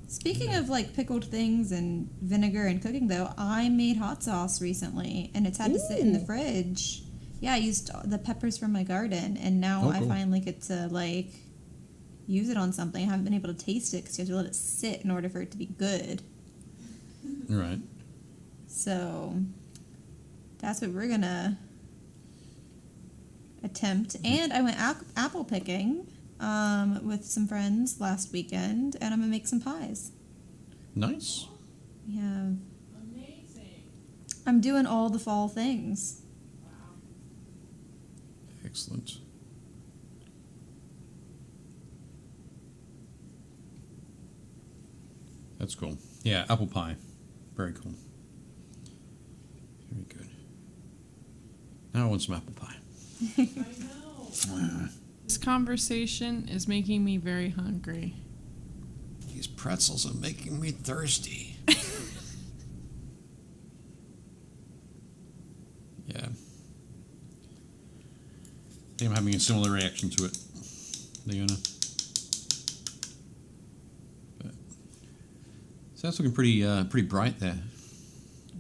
Speaking of like pickled things and vinegar and cooking, though, I made hot sauce recently, and it's had to sit in the Ooh. fridge. Yeah, I used the peppers from my garden, and now Oh, I cool. finally get to like use it on something. I haven't been able to taste it because you have to let it sit in order for it to be good. Right. So that's what we're gonna attempt. And I went apple picking with some friends last weekend, and I'm gonna make some pies. Nice. We have. Amazing. I'm doing all the fall things. Wow. Excellent. That's cool. Yeah, apple pie. Very cool. Very good. Now I want some apple pie. I know. This conversation is making me very hungry. These pretzels are making me thirsty. Yeah. I think I'm having a similar reaction to it, Leona. But, so that's looking pretty bright there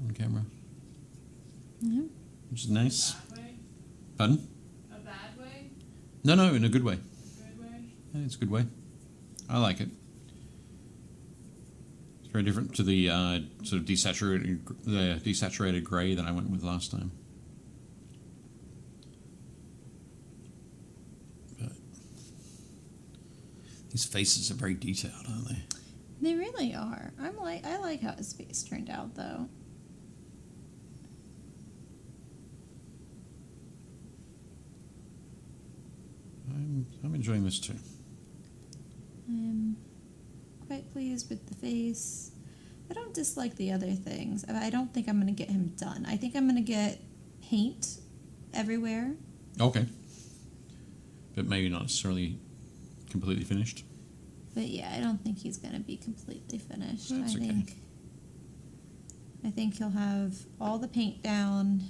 on camera, Yeah. which is nice. Bad way? Pardon? A bad way? No, in a good way. Good way? Yeah, it's a good way. I like it. It's very different to the sort of desaturated grey that I went with last time. But these faces are very detailed, aren't they? They really are. I like how his face turned out, though. I'm enjoying this too. I'm quite pleased with the face. I don't dislike the other things. I don't think I'm going to get him done. I think I'm going to get paint everywhere. Okay. But maybe not necessarily completely finished. But yeah, I don't think he's going to be completely finished. That's okay. I think he'll have all the paint down,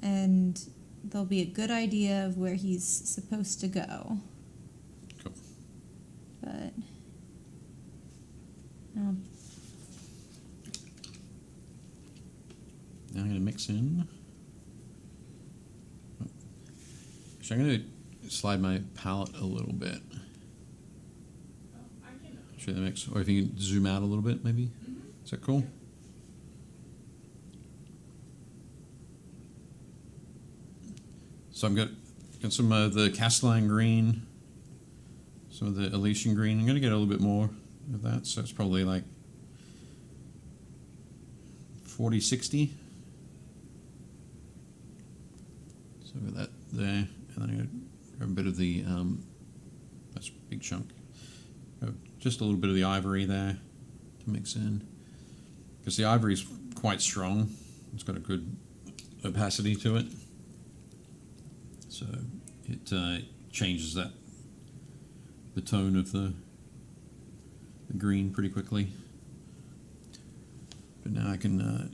and there'll be a good idea of where he's supposed to go. Cool. But Now I'm going to mix in. So I'm going to slide my palette a little bit. Show you the mix. Or if you can zoom out a little bit, maybe. Is that cool? So I've got some of the Castellan green, some of the Elysian green. I'm going to get a little bit more of that, so it's probably like 40-60. So I've got that there, and then I'm going to grab a bit of the, that's a big chunk. Just a little bit of the ivory there to mix in, because the ivory is quite strong. It's got a good opacity to it, so it changes the tone of the green pretty quickly. But now I can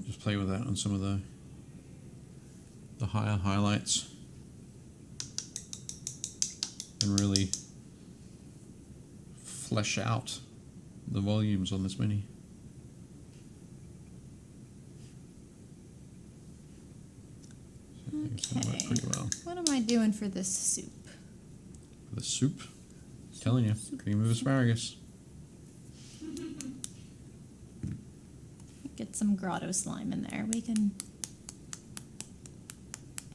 just play with that on some of the higher highlights and really flesh out the volumes on this mini. So I think it's gonna work pretty well. what am I doing for this soup? For the soup, telling you, cream of asparagus. Get some grotto slime in there. We can.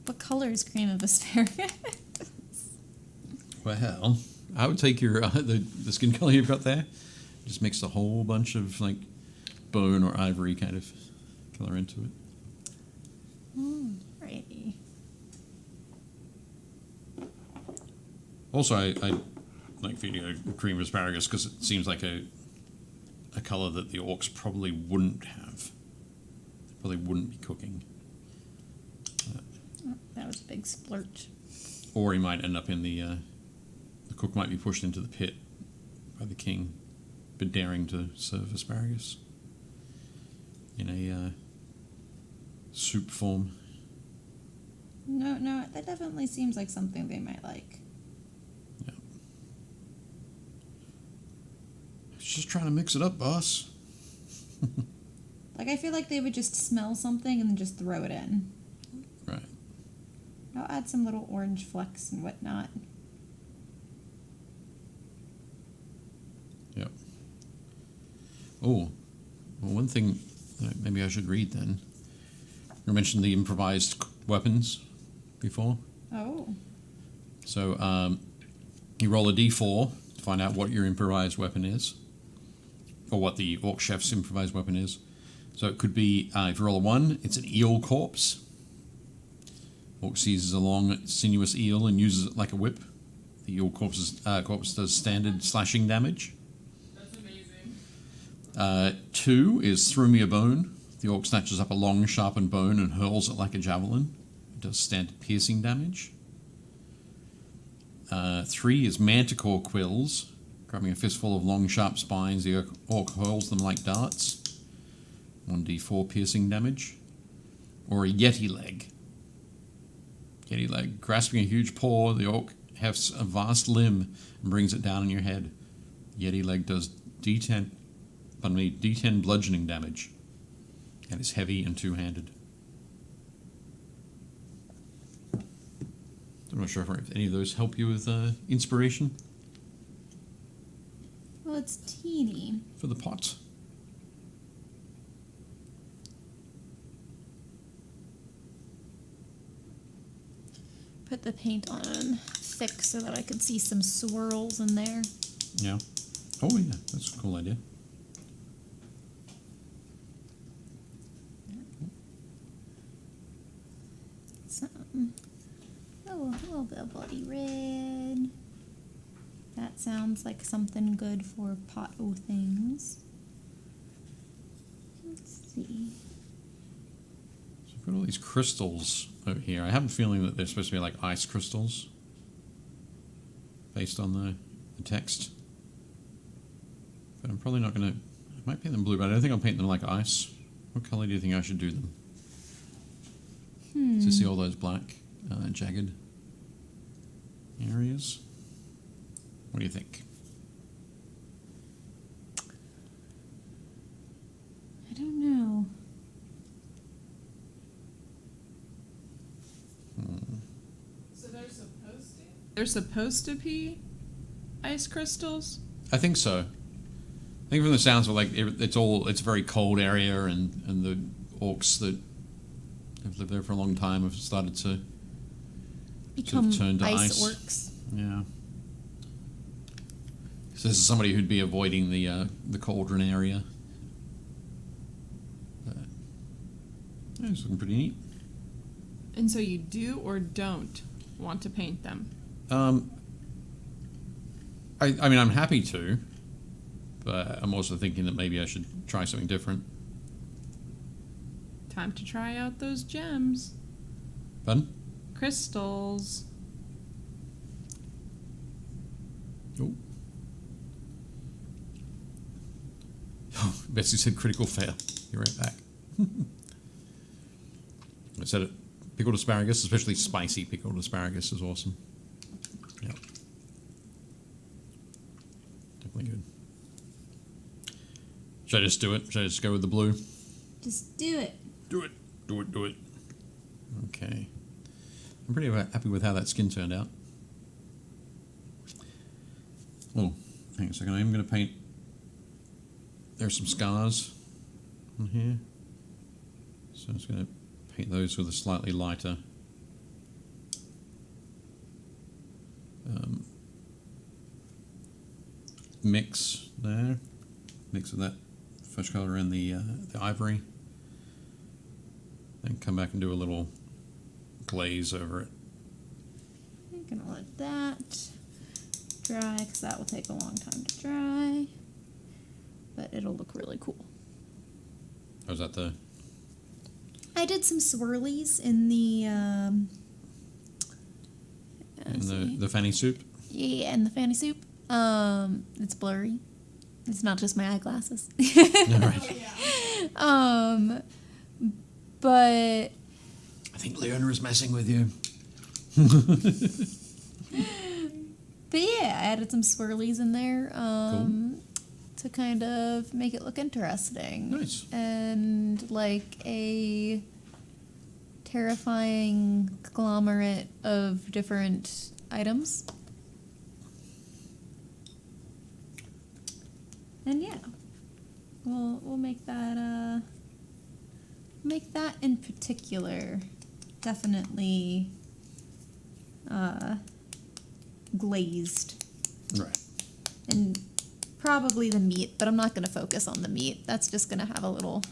What color is cream of asparagus? Well, I would take your the skin color you've got there, just mix a whole bunch of like bone or ivory kind of color into it. Righty. Also, I like feeding a cream of asparagus because it seems like a color that the orcs probably wouldn't have. They probably wouldn't be cooking. That was a big splurge. Or he might end up in the cook might be pushed into the pit by the king for daring to serve asparagus in a soup form. No, that definitely seems like something they might like. Yeah. Just trying to mix it up, boss. Like, I feel like they would just smell something and then just throw it in. Right. I'll add some little orange flecks and whatnot. Yep. Oh, well, one thing that maybe I should read then. You mentioned the improvised weapons before. Oh. So you roll a d4 to find out what your improvised weapon is, or what the orc chef's improvised weapon is. So it could be, if you roll a 1, it's an eel corpse. Orc seizes a long, sinuous eel and uses it like a whip. The eel corpse does standard slashing damage. That's amazing. 2 is throw me a bone. The orc snatches up a long, sharpened bone and hurls it like a javelin. It does standard piercing damage. 3 is manticore quills. Grabbing a fistful of long, sharp spines, the orc hurls them like darts. 1d4 piercing damage. Or a yeti leg. Yeti leg. Grasping a huge paw, the orc hefts a vast limb and brings it down on your head. Yeti leg does D10 bludgeoning damage, and is heavy and two-handed. I'm not sure if any of those help you with inspiration Well, it's teeny. for the pot. Put the paint on thick so that I could see some swirls in there. Yeah. Oh, yeah. That's a cool idea. Some. Oh, a little bit of bloody red. That sounds like something good for pot-o things. Let's see. got all these crystals over here. I have a feeling that they're supposed to be like ice crystals, based on the text. But I'm probably not going to... I might paint them blue, but I don't think I'll paint them like ice. What color do you think I should do them? To see all those black, jagged areas? What do you think? I don't know. So they're supposed to be ice crystals? I think so. I think from the sounds of it's a very cold area, and the orcs that have lived there for a long time have started to Become turn to ice ice. orcs. Yeah. So this is somebody who'd be avoiding the Cauldron area. But, yeah, it's looking pretty neat. And so you do or don't want to paint them? I mean, I'm happy to, but I'm also thinking that maybe I should try something different. Time to try out those gems. Pardon? Crystals. Oh. Oh, Betsy said critical fail. Be right back. I said it. Pickled asparagus, especially spicy pickled asparagus, is awesome. Yeah. Definitely good. Should I just do it? Should I just go with the blue? Just do it. Do it. Do it. Do it. Okay. I'm pretty happy with how that skin turned out. Oh, hang on a second. I am going to paint... There's some scars on here. So I'm just going to paint those with a slightly lighter mix there. Mix of that flesh color and the ivory. Then come back and do a little glaze over it. I'm gonna let that dry because that will take a long time to dry, but it'll look really cool. Oh, is that the... I did some swirlies in the the fanny soup? Yeah, in the fanny soup. It's blurry. It's not just my eyeglasses. All right. But I think Leona is messing with you. But yeah, I added some swirlies in there Cool. to kind of make it look interesting. Nice. And like a terrifying conglomerate of different items. And yeah, we'll make that in particular definitely glazed. Right. And probably the meat, but I'm not going to focus on the meat. That's just going to have a little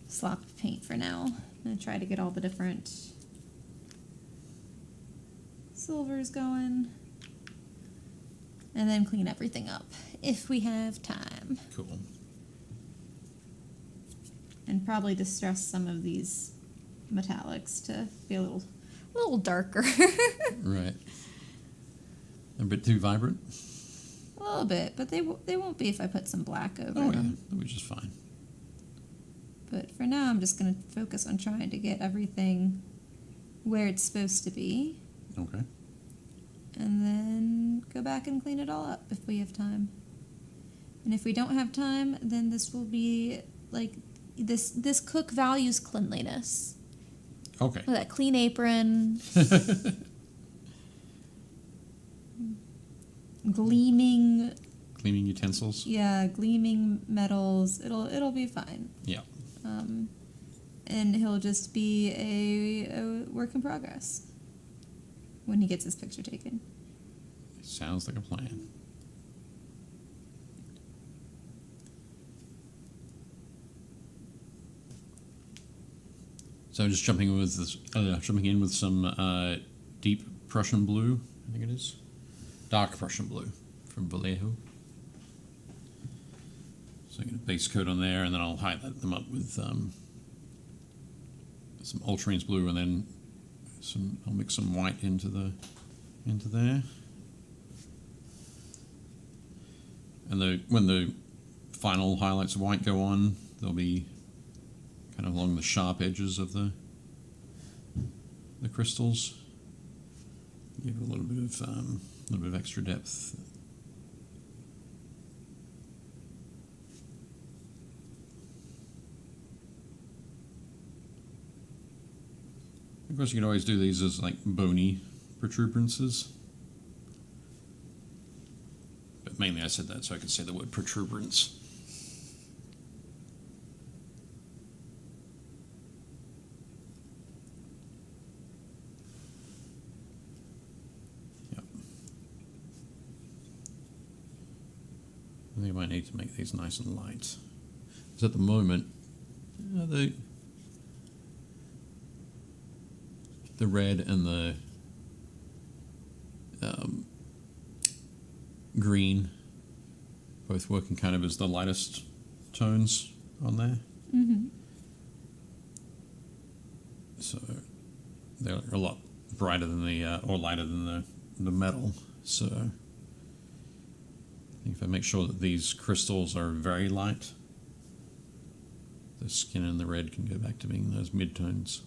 slop of paint for now. I'm going to try to get all the different silvers going. And then clean everything up if we have time. Cool. And probably distress some of these metallics to be a little darker. Right. A bit too vibrant? A little bit, but they won't be if I put some black over Oh, yeah. them. That was just fine. But for now, I'm just going to focus on trying to get everything where it's supposed to be. Okay. And then go back and clean it all up if we have time. And if we don't have time, then this will be like this cook values cleanliness. Okay. With that clean apron, gleaming utensils? Yeah, gleaming metals. It'll be fine. Yeah. And he'll just be a work in progress when he gets his picture taken. Sounds like a plan. So just jumping in with some deep Prussian blue, I think it is. Dark Prussian blue from Vallejo. So I get a base coat on there, and then I'll highlight them up with some ultramarine blue, and then I'll mix some white into there. And when the final highlights of white go on, they'll be kind of along the sharp edges of the crystals. Give a little bit of extra depth. Of course, you can always do these as like bony protuberances. But mainly I said that so I could say the word protuberance. Yep. I think I might need to make these nice and light. Because at the moment, the red and the green both working kind of as the lightest tones on there. Mm-hmm. So they're a lot brighter than or lighter than the metal. So I think if I make sure that these crystals are very light, the skin and the red can go back to being those midtones.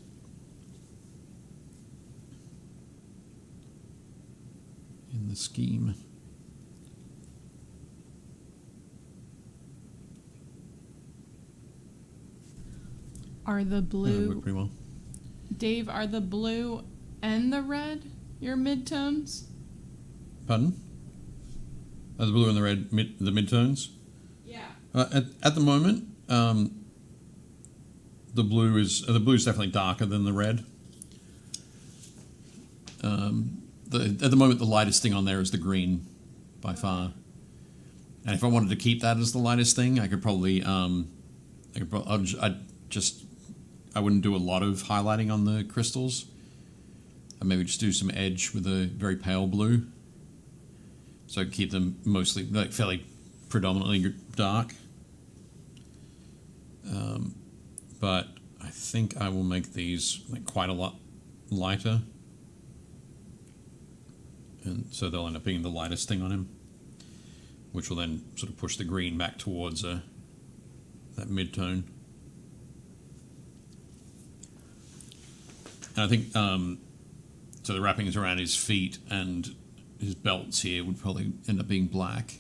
In the scheme. Are the Yeah, blue, worked pretty well. Dave, are the blue and the red your midtones? Pardon? Are the blue and the red the midtones? Yeah. At the moment, the blue is definitely darker than the red. At the moment, the lightest thing on there is the green, by far. And if I wanted to keep that as the lightest thing, I could probably I wouldn't do a lot of highlighting on the crystals. I'd maybe just do some edge with a very pale blue. So I could keep them mostly, like, fairly predominantly dark. But I think I will make these like quite a lot lighter. And so they'll end up being the lightest thing on him, which will then sort of push the green back towards that mid-tone. And I think, so the wrappings around his feet and his belts here would probably end up being black.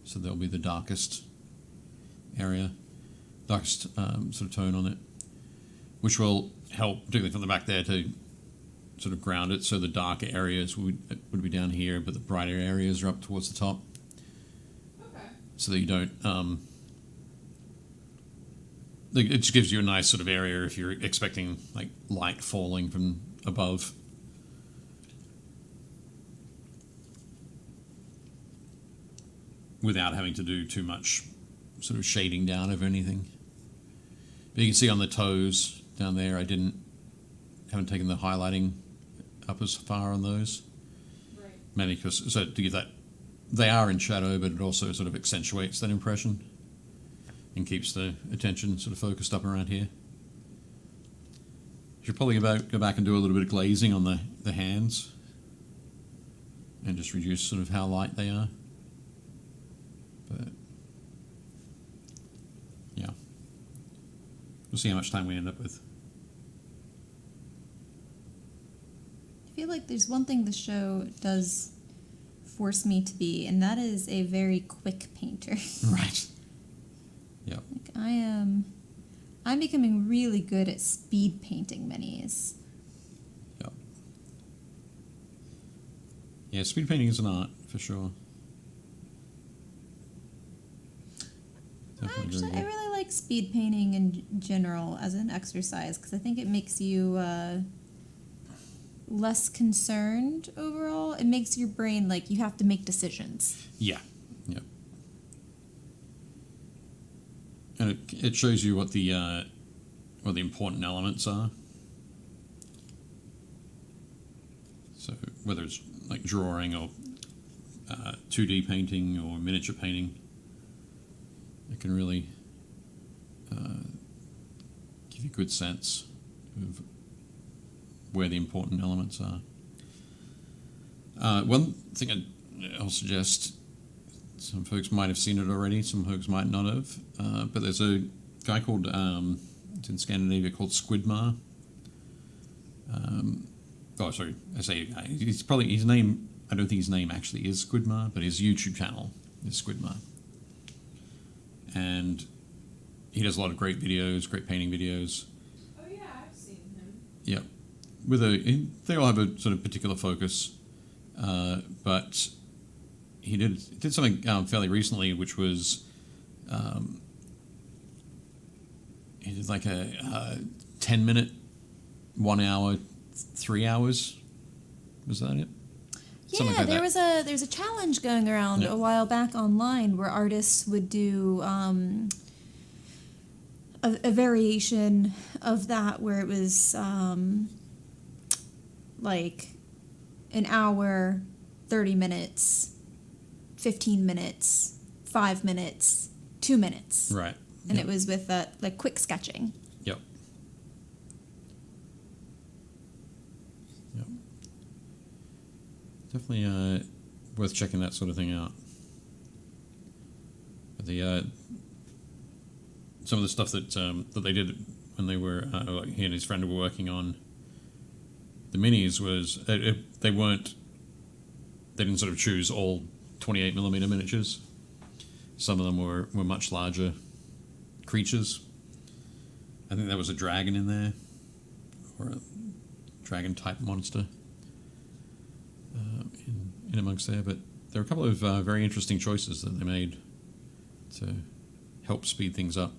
So they'll be the darkest area, darkest sort of tone on it, which will help, particularly from the back there, to sort of ground it. So the darker areas would be down here, but the brighter areas are up towards the top. Okay. So that you don't... it just gives you a nice sort of area if you're expecting like light falling from above. Without having to do too much sort of shading down of anything. But you can see on the toes down there, I haven't taken the highlighting up as far on those. Right. Mainly because, so to give that, they are in shadow, but it also sort of accentuates that impression and keeps the attention sort of focused up around here. You should probably go back and do a little bit of glazing on the hands and just reduce sort of how light they are. But yeah, we'll see how much time we end up with. I feel like there's one thing the show does force me to be, and that is a very quick painter. Right. Yeah. Like I'm becoming really good at speed painting minis. Yeah. Yeah, speed painting is an art for sure. Definitely Actually, very I good. really like speed painting in general as an exercise because I think it makes you less concerned overall. It makes your brain like you have to make decisions. Yeah. Yeah. And it shows you what the important elements are. So whether it's like drawing or 2D painting or miniature painting, it can really give you a good sense of where the important elements are. One thing I'll suggest, some folks might have seen it already, some folks might not have, but there's a guy called, it's in Scandinavia, called Squidmar. His name, I don't think his name actually is Squidmar, but his YouTube channel is Squidmar. And he does a lot of great videos, great painting videos. Oh yeah, I've seen him. Yep. They all have a sort of particular focus, but he did something fairly recently, which was he did like a 10-minute, 1 hour, 3 hours. Was that it? Yeah, like there's a challenge going around a while back online where artists would do a variation of that where it was like an hour, 30 minutes, 15 minutes, 5 minutes, 2 minutes. Right. And it was with like quick sketching. Yep. Yep. Definitely worth checking that sort of thing out. But some of the stuff that they did when they were he and his friend were working on the minis was they didn't sort of choose all 28mm miniatures. Some of them were much larger creatures. I think there was a dragon in there, or a dragon type monster in amongst there. But there are a couple of very interesting choices that they made to help speed things up.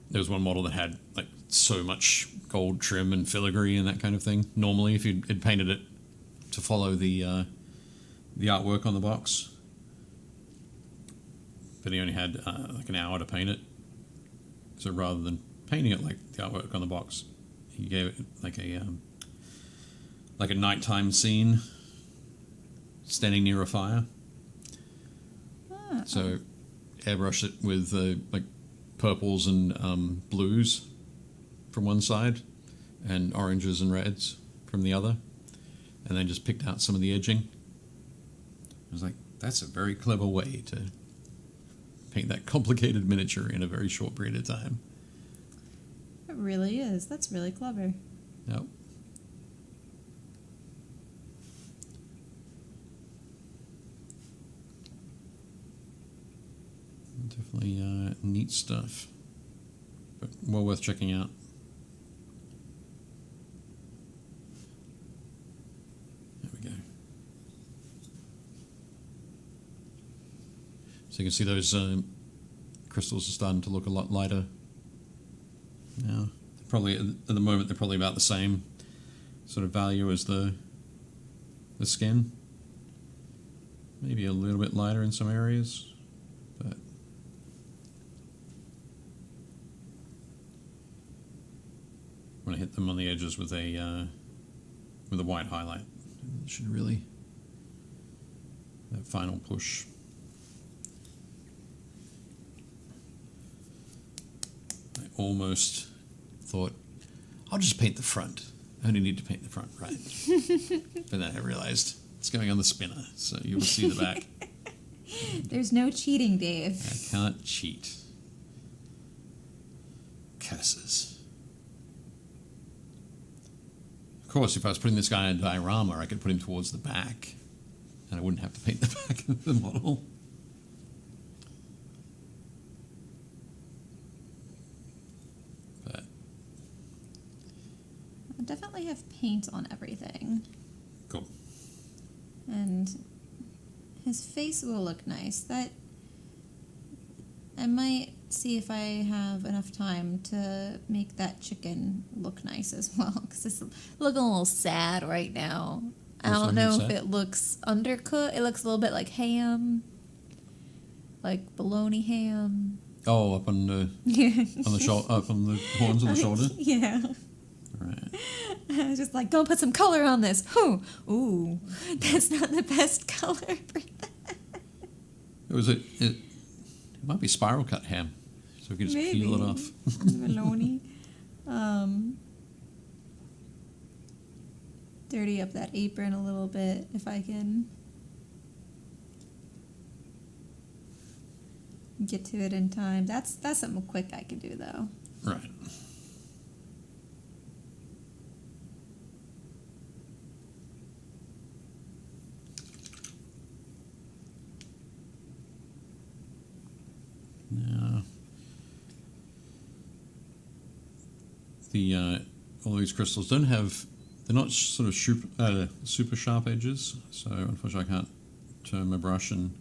There was one model that had like so much gold trim and filigree and that kind of thing. Normally, if you had painted it to follow the artwork on the box, but he only had like an hour to paint it. So rather than painting it like the artwork on the box, he gave it like a nighttime scene, standing near a fire. So airbrush it with like purples and blues from one side and oranges and reds from the other, and then just picked out some of the edging. I was like, that's a very clever way to paint that complicated miniature in a very short period of time. It really is. That's really clever. Yep. Definitely neat stuff, but well worth checking out. There we go. So you can see those crystals are starting to look a lot lighter now. Probably at the moment they're probably about the same sort of value as the skin. Maybe a little bit lighter in some areas, but I'm going to hit them on the edges with a white highlight. It should really, that final push. I almost thought, I'll just paint the front. I only need to paint the front, right? But then I realized it's going on the spinner, so you will see the back. There's no cheating, Dave. I can't cheat. Curses. Of course, if I was putting this guy in a diorama, I could put him towards the back, and I wouldn't have to paint the back of the model. But I definitely have paint on everything. cool. And his face will look nice. That I might see if I have enough time to make that chicken look nice as well, because it's looking a little sad right now. I What's don't know if sad? it looks undercooked. It looks a little bit like ham, like bologna ham. Oh, up on the shoulder, up on the horns on the shoulder. Yeah. Right. I was just like, go put some color on this. Ooh, that's not the best color for that. It might be spiral cut ham. So we can just peel it off. Maloney. Dirty up that apron a little bit if I can get to it in time. That's something quick I can do though. Right. Now, all these crystals don't have, they're not sort of super sharp edges, so unfortunately I can't turn my brush and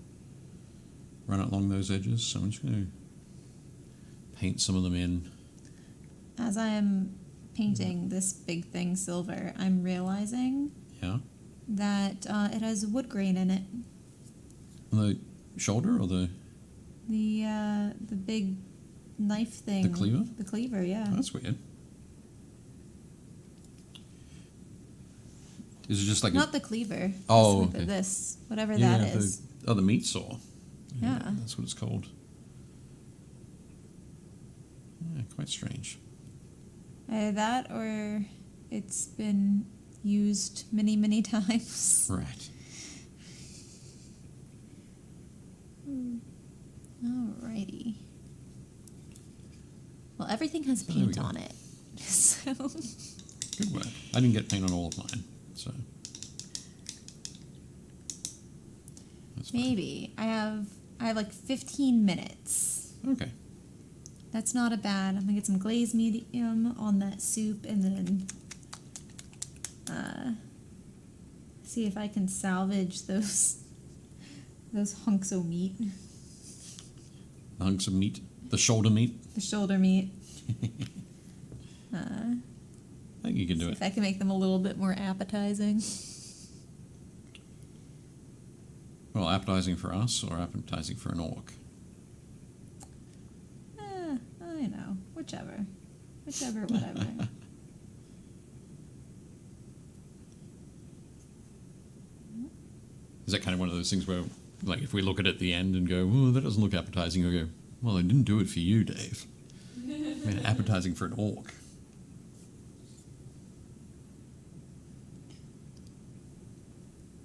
run it along those edges, so I'm just going to paint some of them in. As I am painting this big thing silver, I'm realizing that it has wood grain in it. On the shoulder or the big knife thing. The cleaver? The cleaver, yeah. Oh, that's weird. Is it just like not the cleaver? Oh, okay. This, whatever that is. The meat saw. Yeah, that's what it's called. Yeah, quite strange. Either that or it's been used many, many times. Right. Alrighty. Well, everything has There we paint go. on it. So Good work. I didn't get paint on all of mine, so that's fine. maybe I have like 15 minutes. Okay. That's not a bad. I'm gonna get some glazed medium on that soup and then see if I can salvage those hunks of meat. The hunks of meat, the shoulder meat. The shoulder meat. I think you can do See it. if I can make them a little bit more appetizing. Well, appetizing for us or appetizing for an orc? I know. Whichever, whatever. Is that kind of one of those things where, like, if we look at it at the end and go, "Oh, that doesn't look appetizing," we go, "Well, I didn't do it for you, Dave. I mean, appetizing for an orc."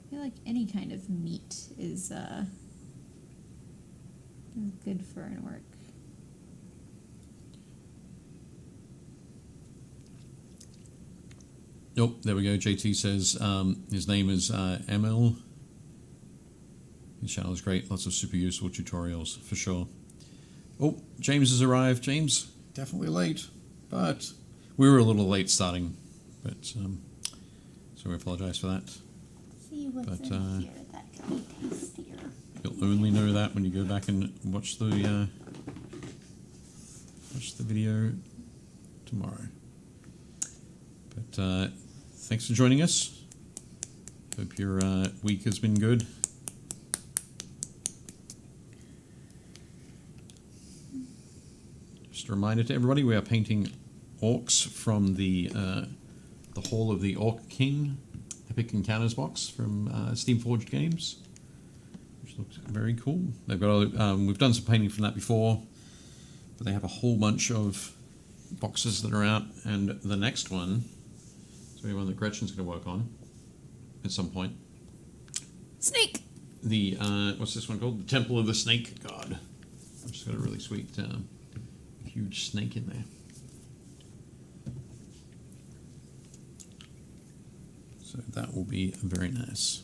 I feel like any kind of meat is good for an orc. Oh, there we go. JT says his name is ML. His channel is great. Lots of super useful tutorials, for sure. Oh, James has arrived. James, definitely late. But we were a little late starting. But so we apologize for that. See what's But, in here that can be tastier. You'll only know that when you go back and watch the video tomorrow. But thanks for joining us. Hope your week has been good. Just a reminder to everybody, we are painting orcs from the Hall of the Orc King Epic Encounters box from Steamforged Games, which looks very cool. They've got we've done some painting from that before, but they have a whole bunch of boxes that are out, and the next one is the one that Gretchen's going to work on at some point. Snake! The what's this one called? The Temple of the Snake God, which has got a really sweet huge snake in there. So that will be very nice.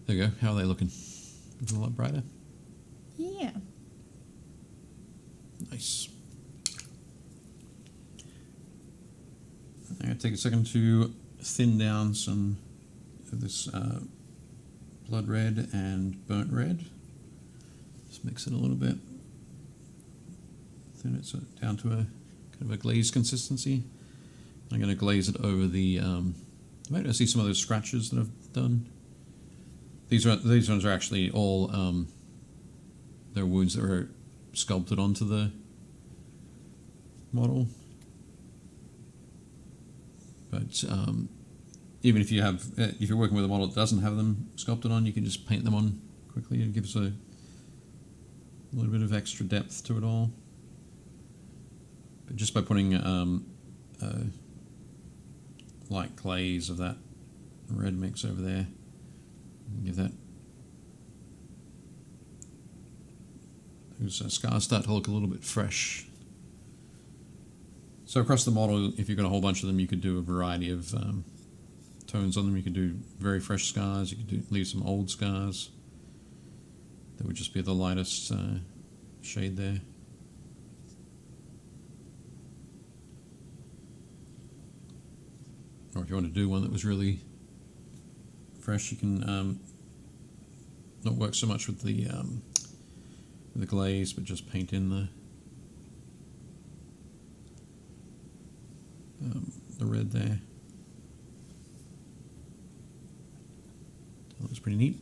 There you go. How are they looking? Looking a lot brighter? Yeah. Nice. I'm going to take a second to thin down some of this blood red and burnt red. Just mix it a little bit. Thin it down to a kind of a glazed consistency. I'm going to glaze it over the. Maybe I see some of those scratches that I've done. These ones are actually all they're wounds that were sculpted onto the model. But even if you're working with a model that doesn't have them sculpted on, you can just paint them on quickly. It gives a little bit of extra depth to it all. But just by putting light glaze of that red mix over there, give that those scars start to look a little bit fresh. So across the model, if you've got a whole bunch of them, you could do a variety of tones on them. You could do very fresh scars. You could leave some old scars. That would just be the lightest shade there. Or if you want to do one that was really fresh, you can not work so much with the glaze, but just paint in the red there. That was pretty neat.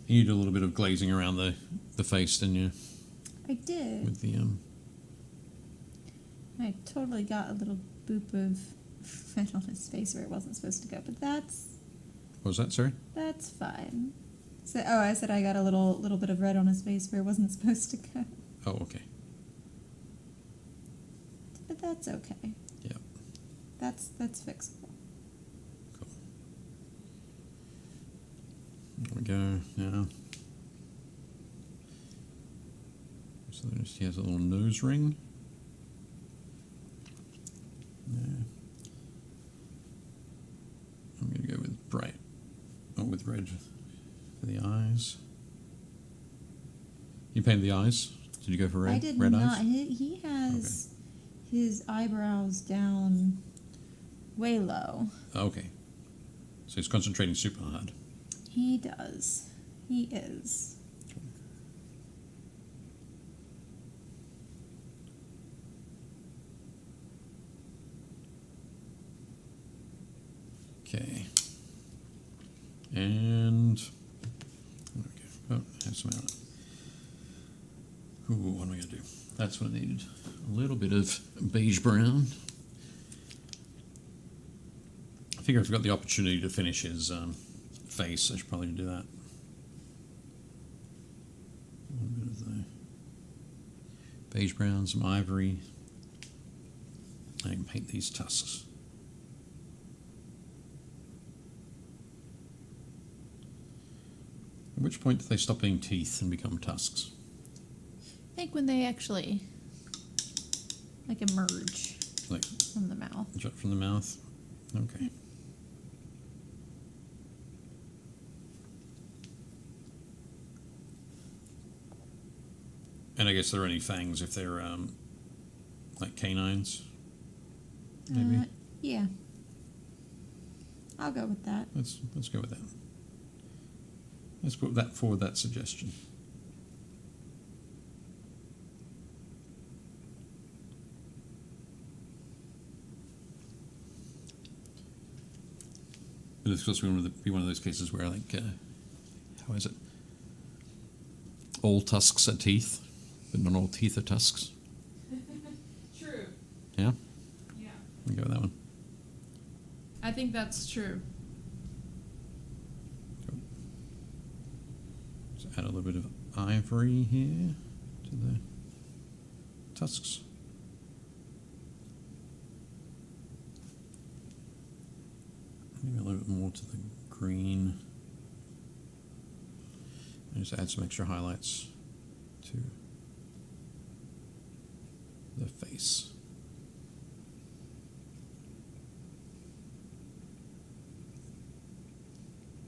You did a little bit of glazing around the face, didn't you? I did. With the I totally got a little boop of red on his face where it wasn't supposed to go, but that's what was that? Sorry. that's fine. So, I said I got a little bit of red on his face where it wasn't supposed to go, Oh, okay. but that's okay. Yeah. That's fixable. Cool. There we go. Now. So he has a little nose ring. Yeah. I'm going to go with with red for the eyes. You painted the eyes? Did you go for red? I did red not. eyes? He has his eyebrows down way low. Okay. So he's concentrating super hard. He does. He is. Okay. And there we go. Oh, have some out. Ooh, what am I going to do? That's what I needed. A little bit of beige brown. I figure if I've got the opportunity to finish his face, I should probably do that. A little bit of the beige brown, some ivory. I can paint these tusks. At which point do they stop being teeth and become tusks? I think when they actually emerge Like from the mouth. jut from the mouth? Okay. And I guess there are any fangs if they're like canines? Maybe? Yeah. I'll go with that. Let's go with that. Let's put that forward, that suggestion. But it's supposed to be one of those cases where, like, how is it? All tusks are teeth, but not all teeth are tusks. True. Yeah? Yeah. We go with that one. I think that's true. Cool. So add a little bit of ivory here to the tusks. Maybe a little bit more to the green. And just add some extra highlights to the face.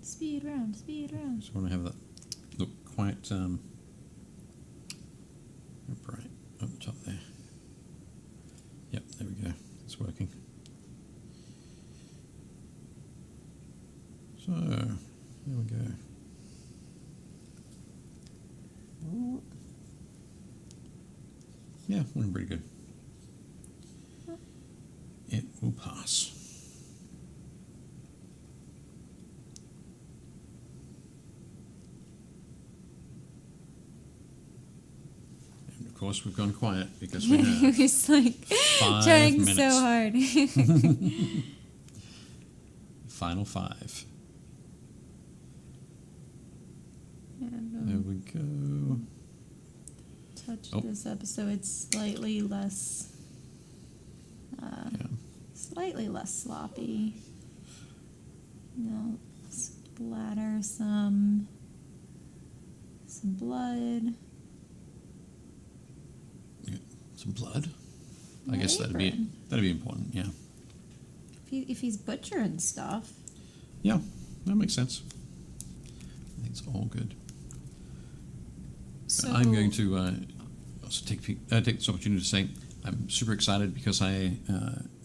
Speed round, speed round. Just want to have that look quite bright up the top there. Yep, there we go. It's working. So, there we go. Yeah, went pretty good. It will pass. And of course, we've gone quiet because we have He's like 5 trying minutes. so hard. final 5. And, There we go. touch Oh. this up so it's slightly less, Yeah. slightly less sloppy. Now splatter some blood. Some blood. I My guess that'd apron. be important. Yeah. If he's butchering stuff. Yeah, that makes sense. I think it's all good. So I'm going to also take this opportunity to say I'm super excited because a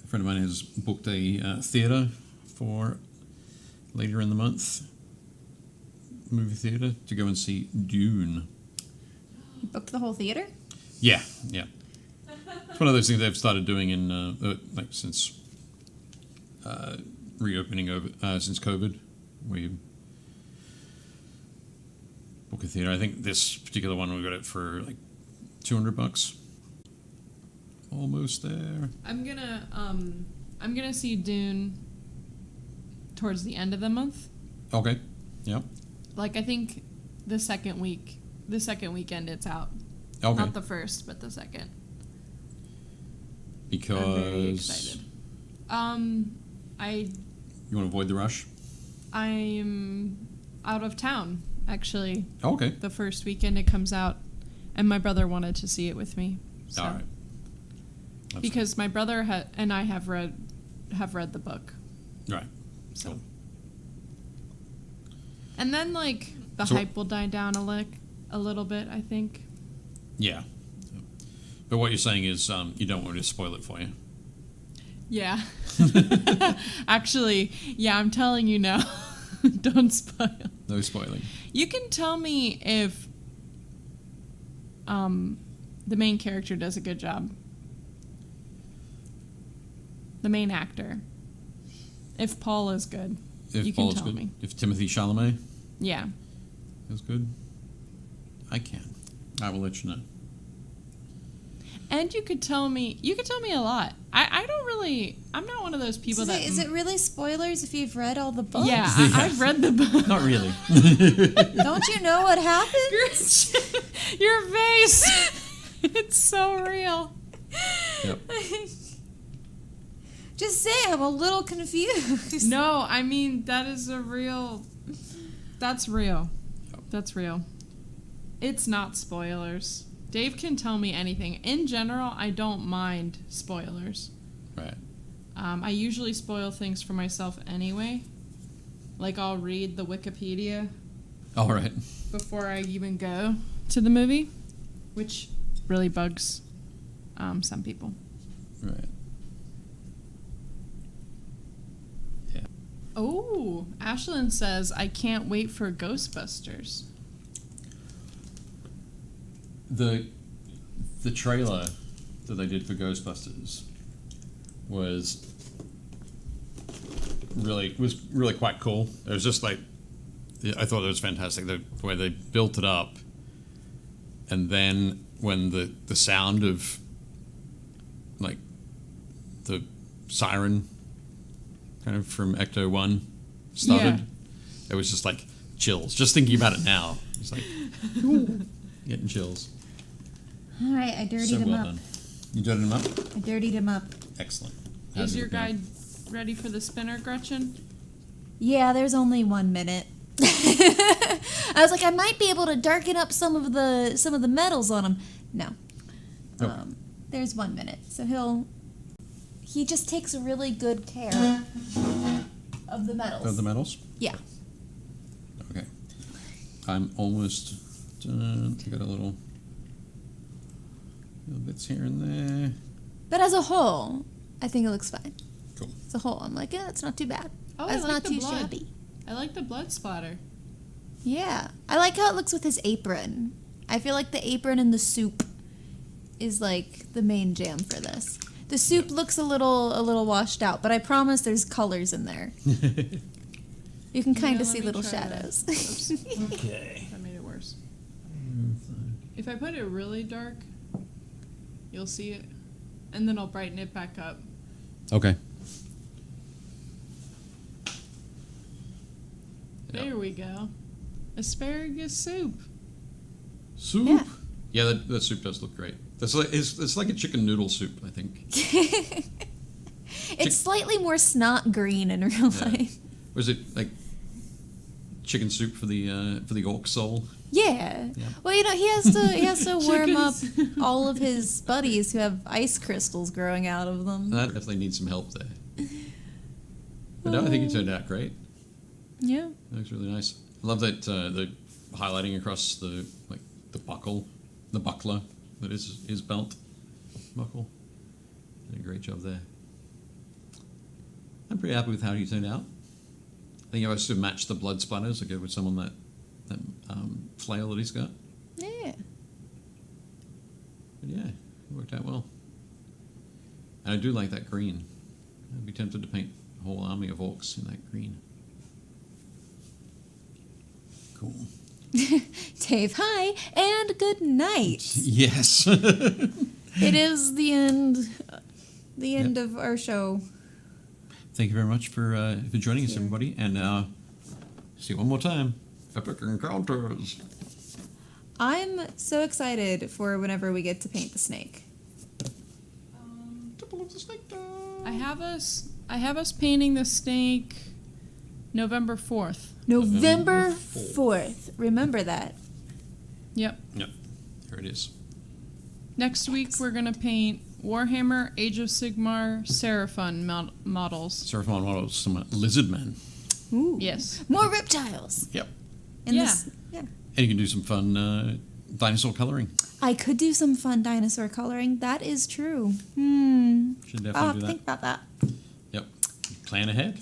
friend of mine has booked a theater for later in the month, movie theater, to go and see Dune. You booked the whole theater? Yeah. It's one of those things they've started doing in since reopening over since COVID. Where you book a theater. I think this particular one we got it for like $200. Almost there. I'm gonna see Dune towards the end of the month. Okay. Yeah. Like I think the second weekend it's out. Okay. Not the first, but the second. Because I'm very excited. You want to avoid the rush? I'm out of town actually. Okay. The first weekend it comes out, and my brother wanted to see it with me. So. All right. That's Because my brother and I have read the book. right. So. Cool. And then like the So- hype will die down a little bit, I think. Yeah. But what you're saying is you don't want me to spoil it for you. Yeah. Actually, yeah, I'm telling you now. Don't spoil. No spoiling. You can tell me if the main character does a good job. The main actor. If Paul is good. If you Paul can is tell good. me. If Timothy Chalamet Yeah. is good, I can. I will let you know. And you could tell me a lot. I'm not one of those people that... Is it really spoilers if you've read all the books? Yeah, Yeah. I've read the book. Not really. Don't you know what happens? Your face. It's so real. Yep. Just say I'm a little confused. No, I mean, that's real. Yep. That's real. It's not spoilers. Dave can tell me anything. In general, I don't mind spoilers. Right. I usually spoil things for myself anyway. Like I'll read the Wikipedia All right. before I even go to the movie, which really bugs some people. Right. Yeah. Oh, Ashlyn says, I can't wait for Ghostbusters. The trailer that they did for Ghostbusters was really quite cool. It was just like, I thought it was fantastic the way they built it up, and then when the sound of like the siren kind of from Ecto 1 started, it was just like chills. Just thinking about it now, it's like getting chills. All right, I dirtied So him well up. done. You dirtied him up? I dirtied him up. Excellent. Is your guide ready for the spinner, Gretchen? Yeah, there's only 1 minute. I was like, I might be able to darken up some of the metals on him. No. Nope. There's 1 minute, so he just takes really good care of the metals. Of the metals? Yeah. Okay. I'm almost done. I got a little bits here and there. But as a whole, I think it looks fine. Cool. As a whole, I'm like, yeah, it's not too bad. Oh, It's I like not the too blood. shabby. I like the blood splatter. Yeah. I like how it looks with his apron. I feel like the apron and the soup is like the main jam for this. The soup looks a little washed out, but I promise there's colors in there. You can kind Yeah, of let see me little try that. shadows. Okay. That made it worse. If I put it really dark, you'll see it. And then I'll brighten it back up. Okay. Yeah. There we go. Asparagus soup. Soup. Yeah. Yeah, that soup does look great. It's like a chicken noodle soup, I think. It's slightly more snot green in real Yeah. life. Was it like chicken soup for the orc soul? Yeah. Yeah. Well, he has to warm up all of his buddies who have ice crystals growing out of them. That definitely needs some help there. But no, I think it turned out great. Yeah. It looks really nice. I love that the highlighting across the buckler that is his belt buckle. Did a great job there. I'm pretty happy with how he turned out. I think if I was to match the blood splatters, I'd go with someone that flail that he's got. Yeah. But yeah, it worked out well. And I do like that green. I'd be tempted to paint a whole army of orcs in that green. Cool. Dave, hi, and good night. Yes. It is the end. The end Yep. of our show. Thank you very much for joining us, everybody. And see you one more time. Epic Encounters. I'm so excited for whenever we get to paint the snake. Temple of the Snake Dog. I have us painting the snake November 4th. November November 4th. Remember that. Yep. Yep. Here it is. Next week we're gonna paint Warhammer Age of Sigmar Seraphon models. Seraphon models, some lizard men. Ooh. Yes. More reptiles. Yep. In Yeah. This, yeah. And you can do some fun dinosaur coloring. I could do some fun dinosaur coloring. That is true. Should I'll definitely have do to that. think about that. Yep. Plan ahead.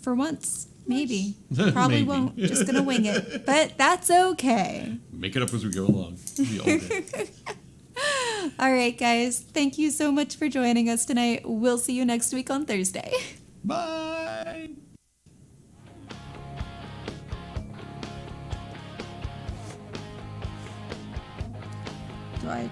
For once. Maybe. Probably Maybe. won't. Just gonna wing it. But that's okay. Make it up as we go along. We all do. All right, guys. Thank you so much for joining us tonight. We'll see you next week on Thursday. Bye. Do I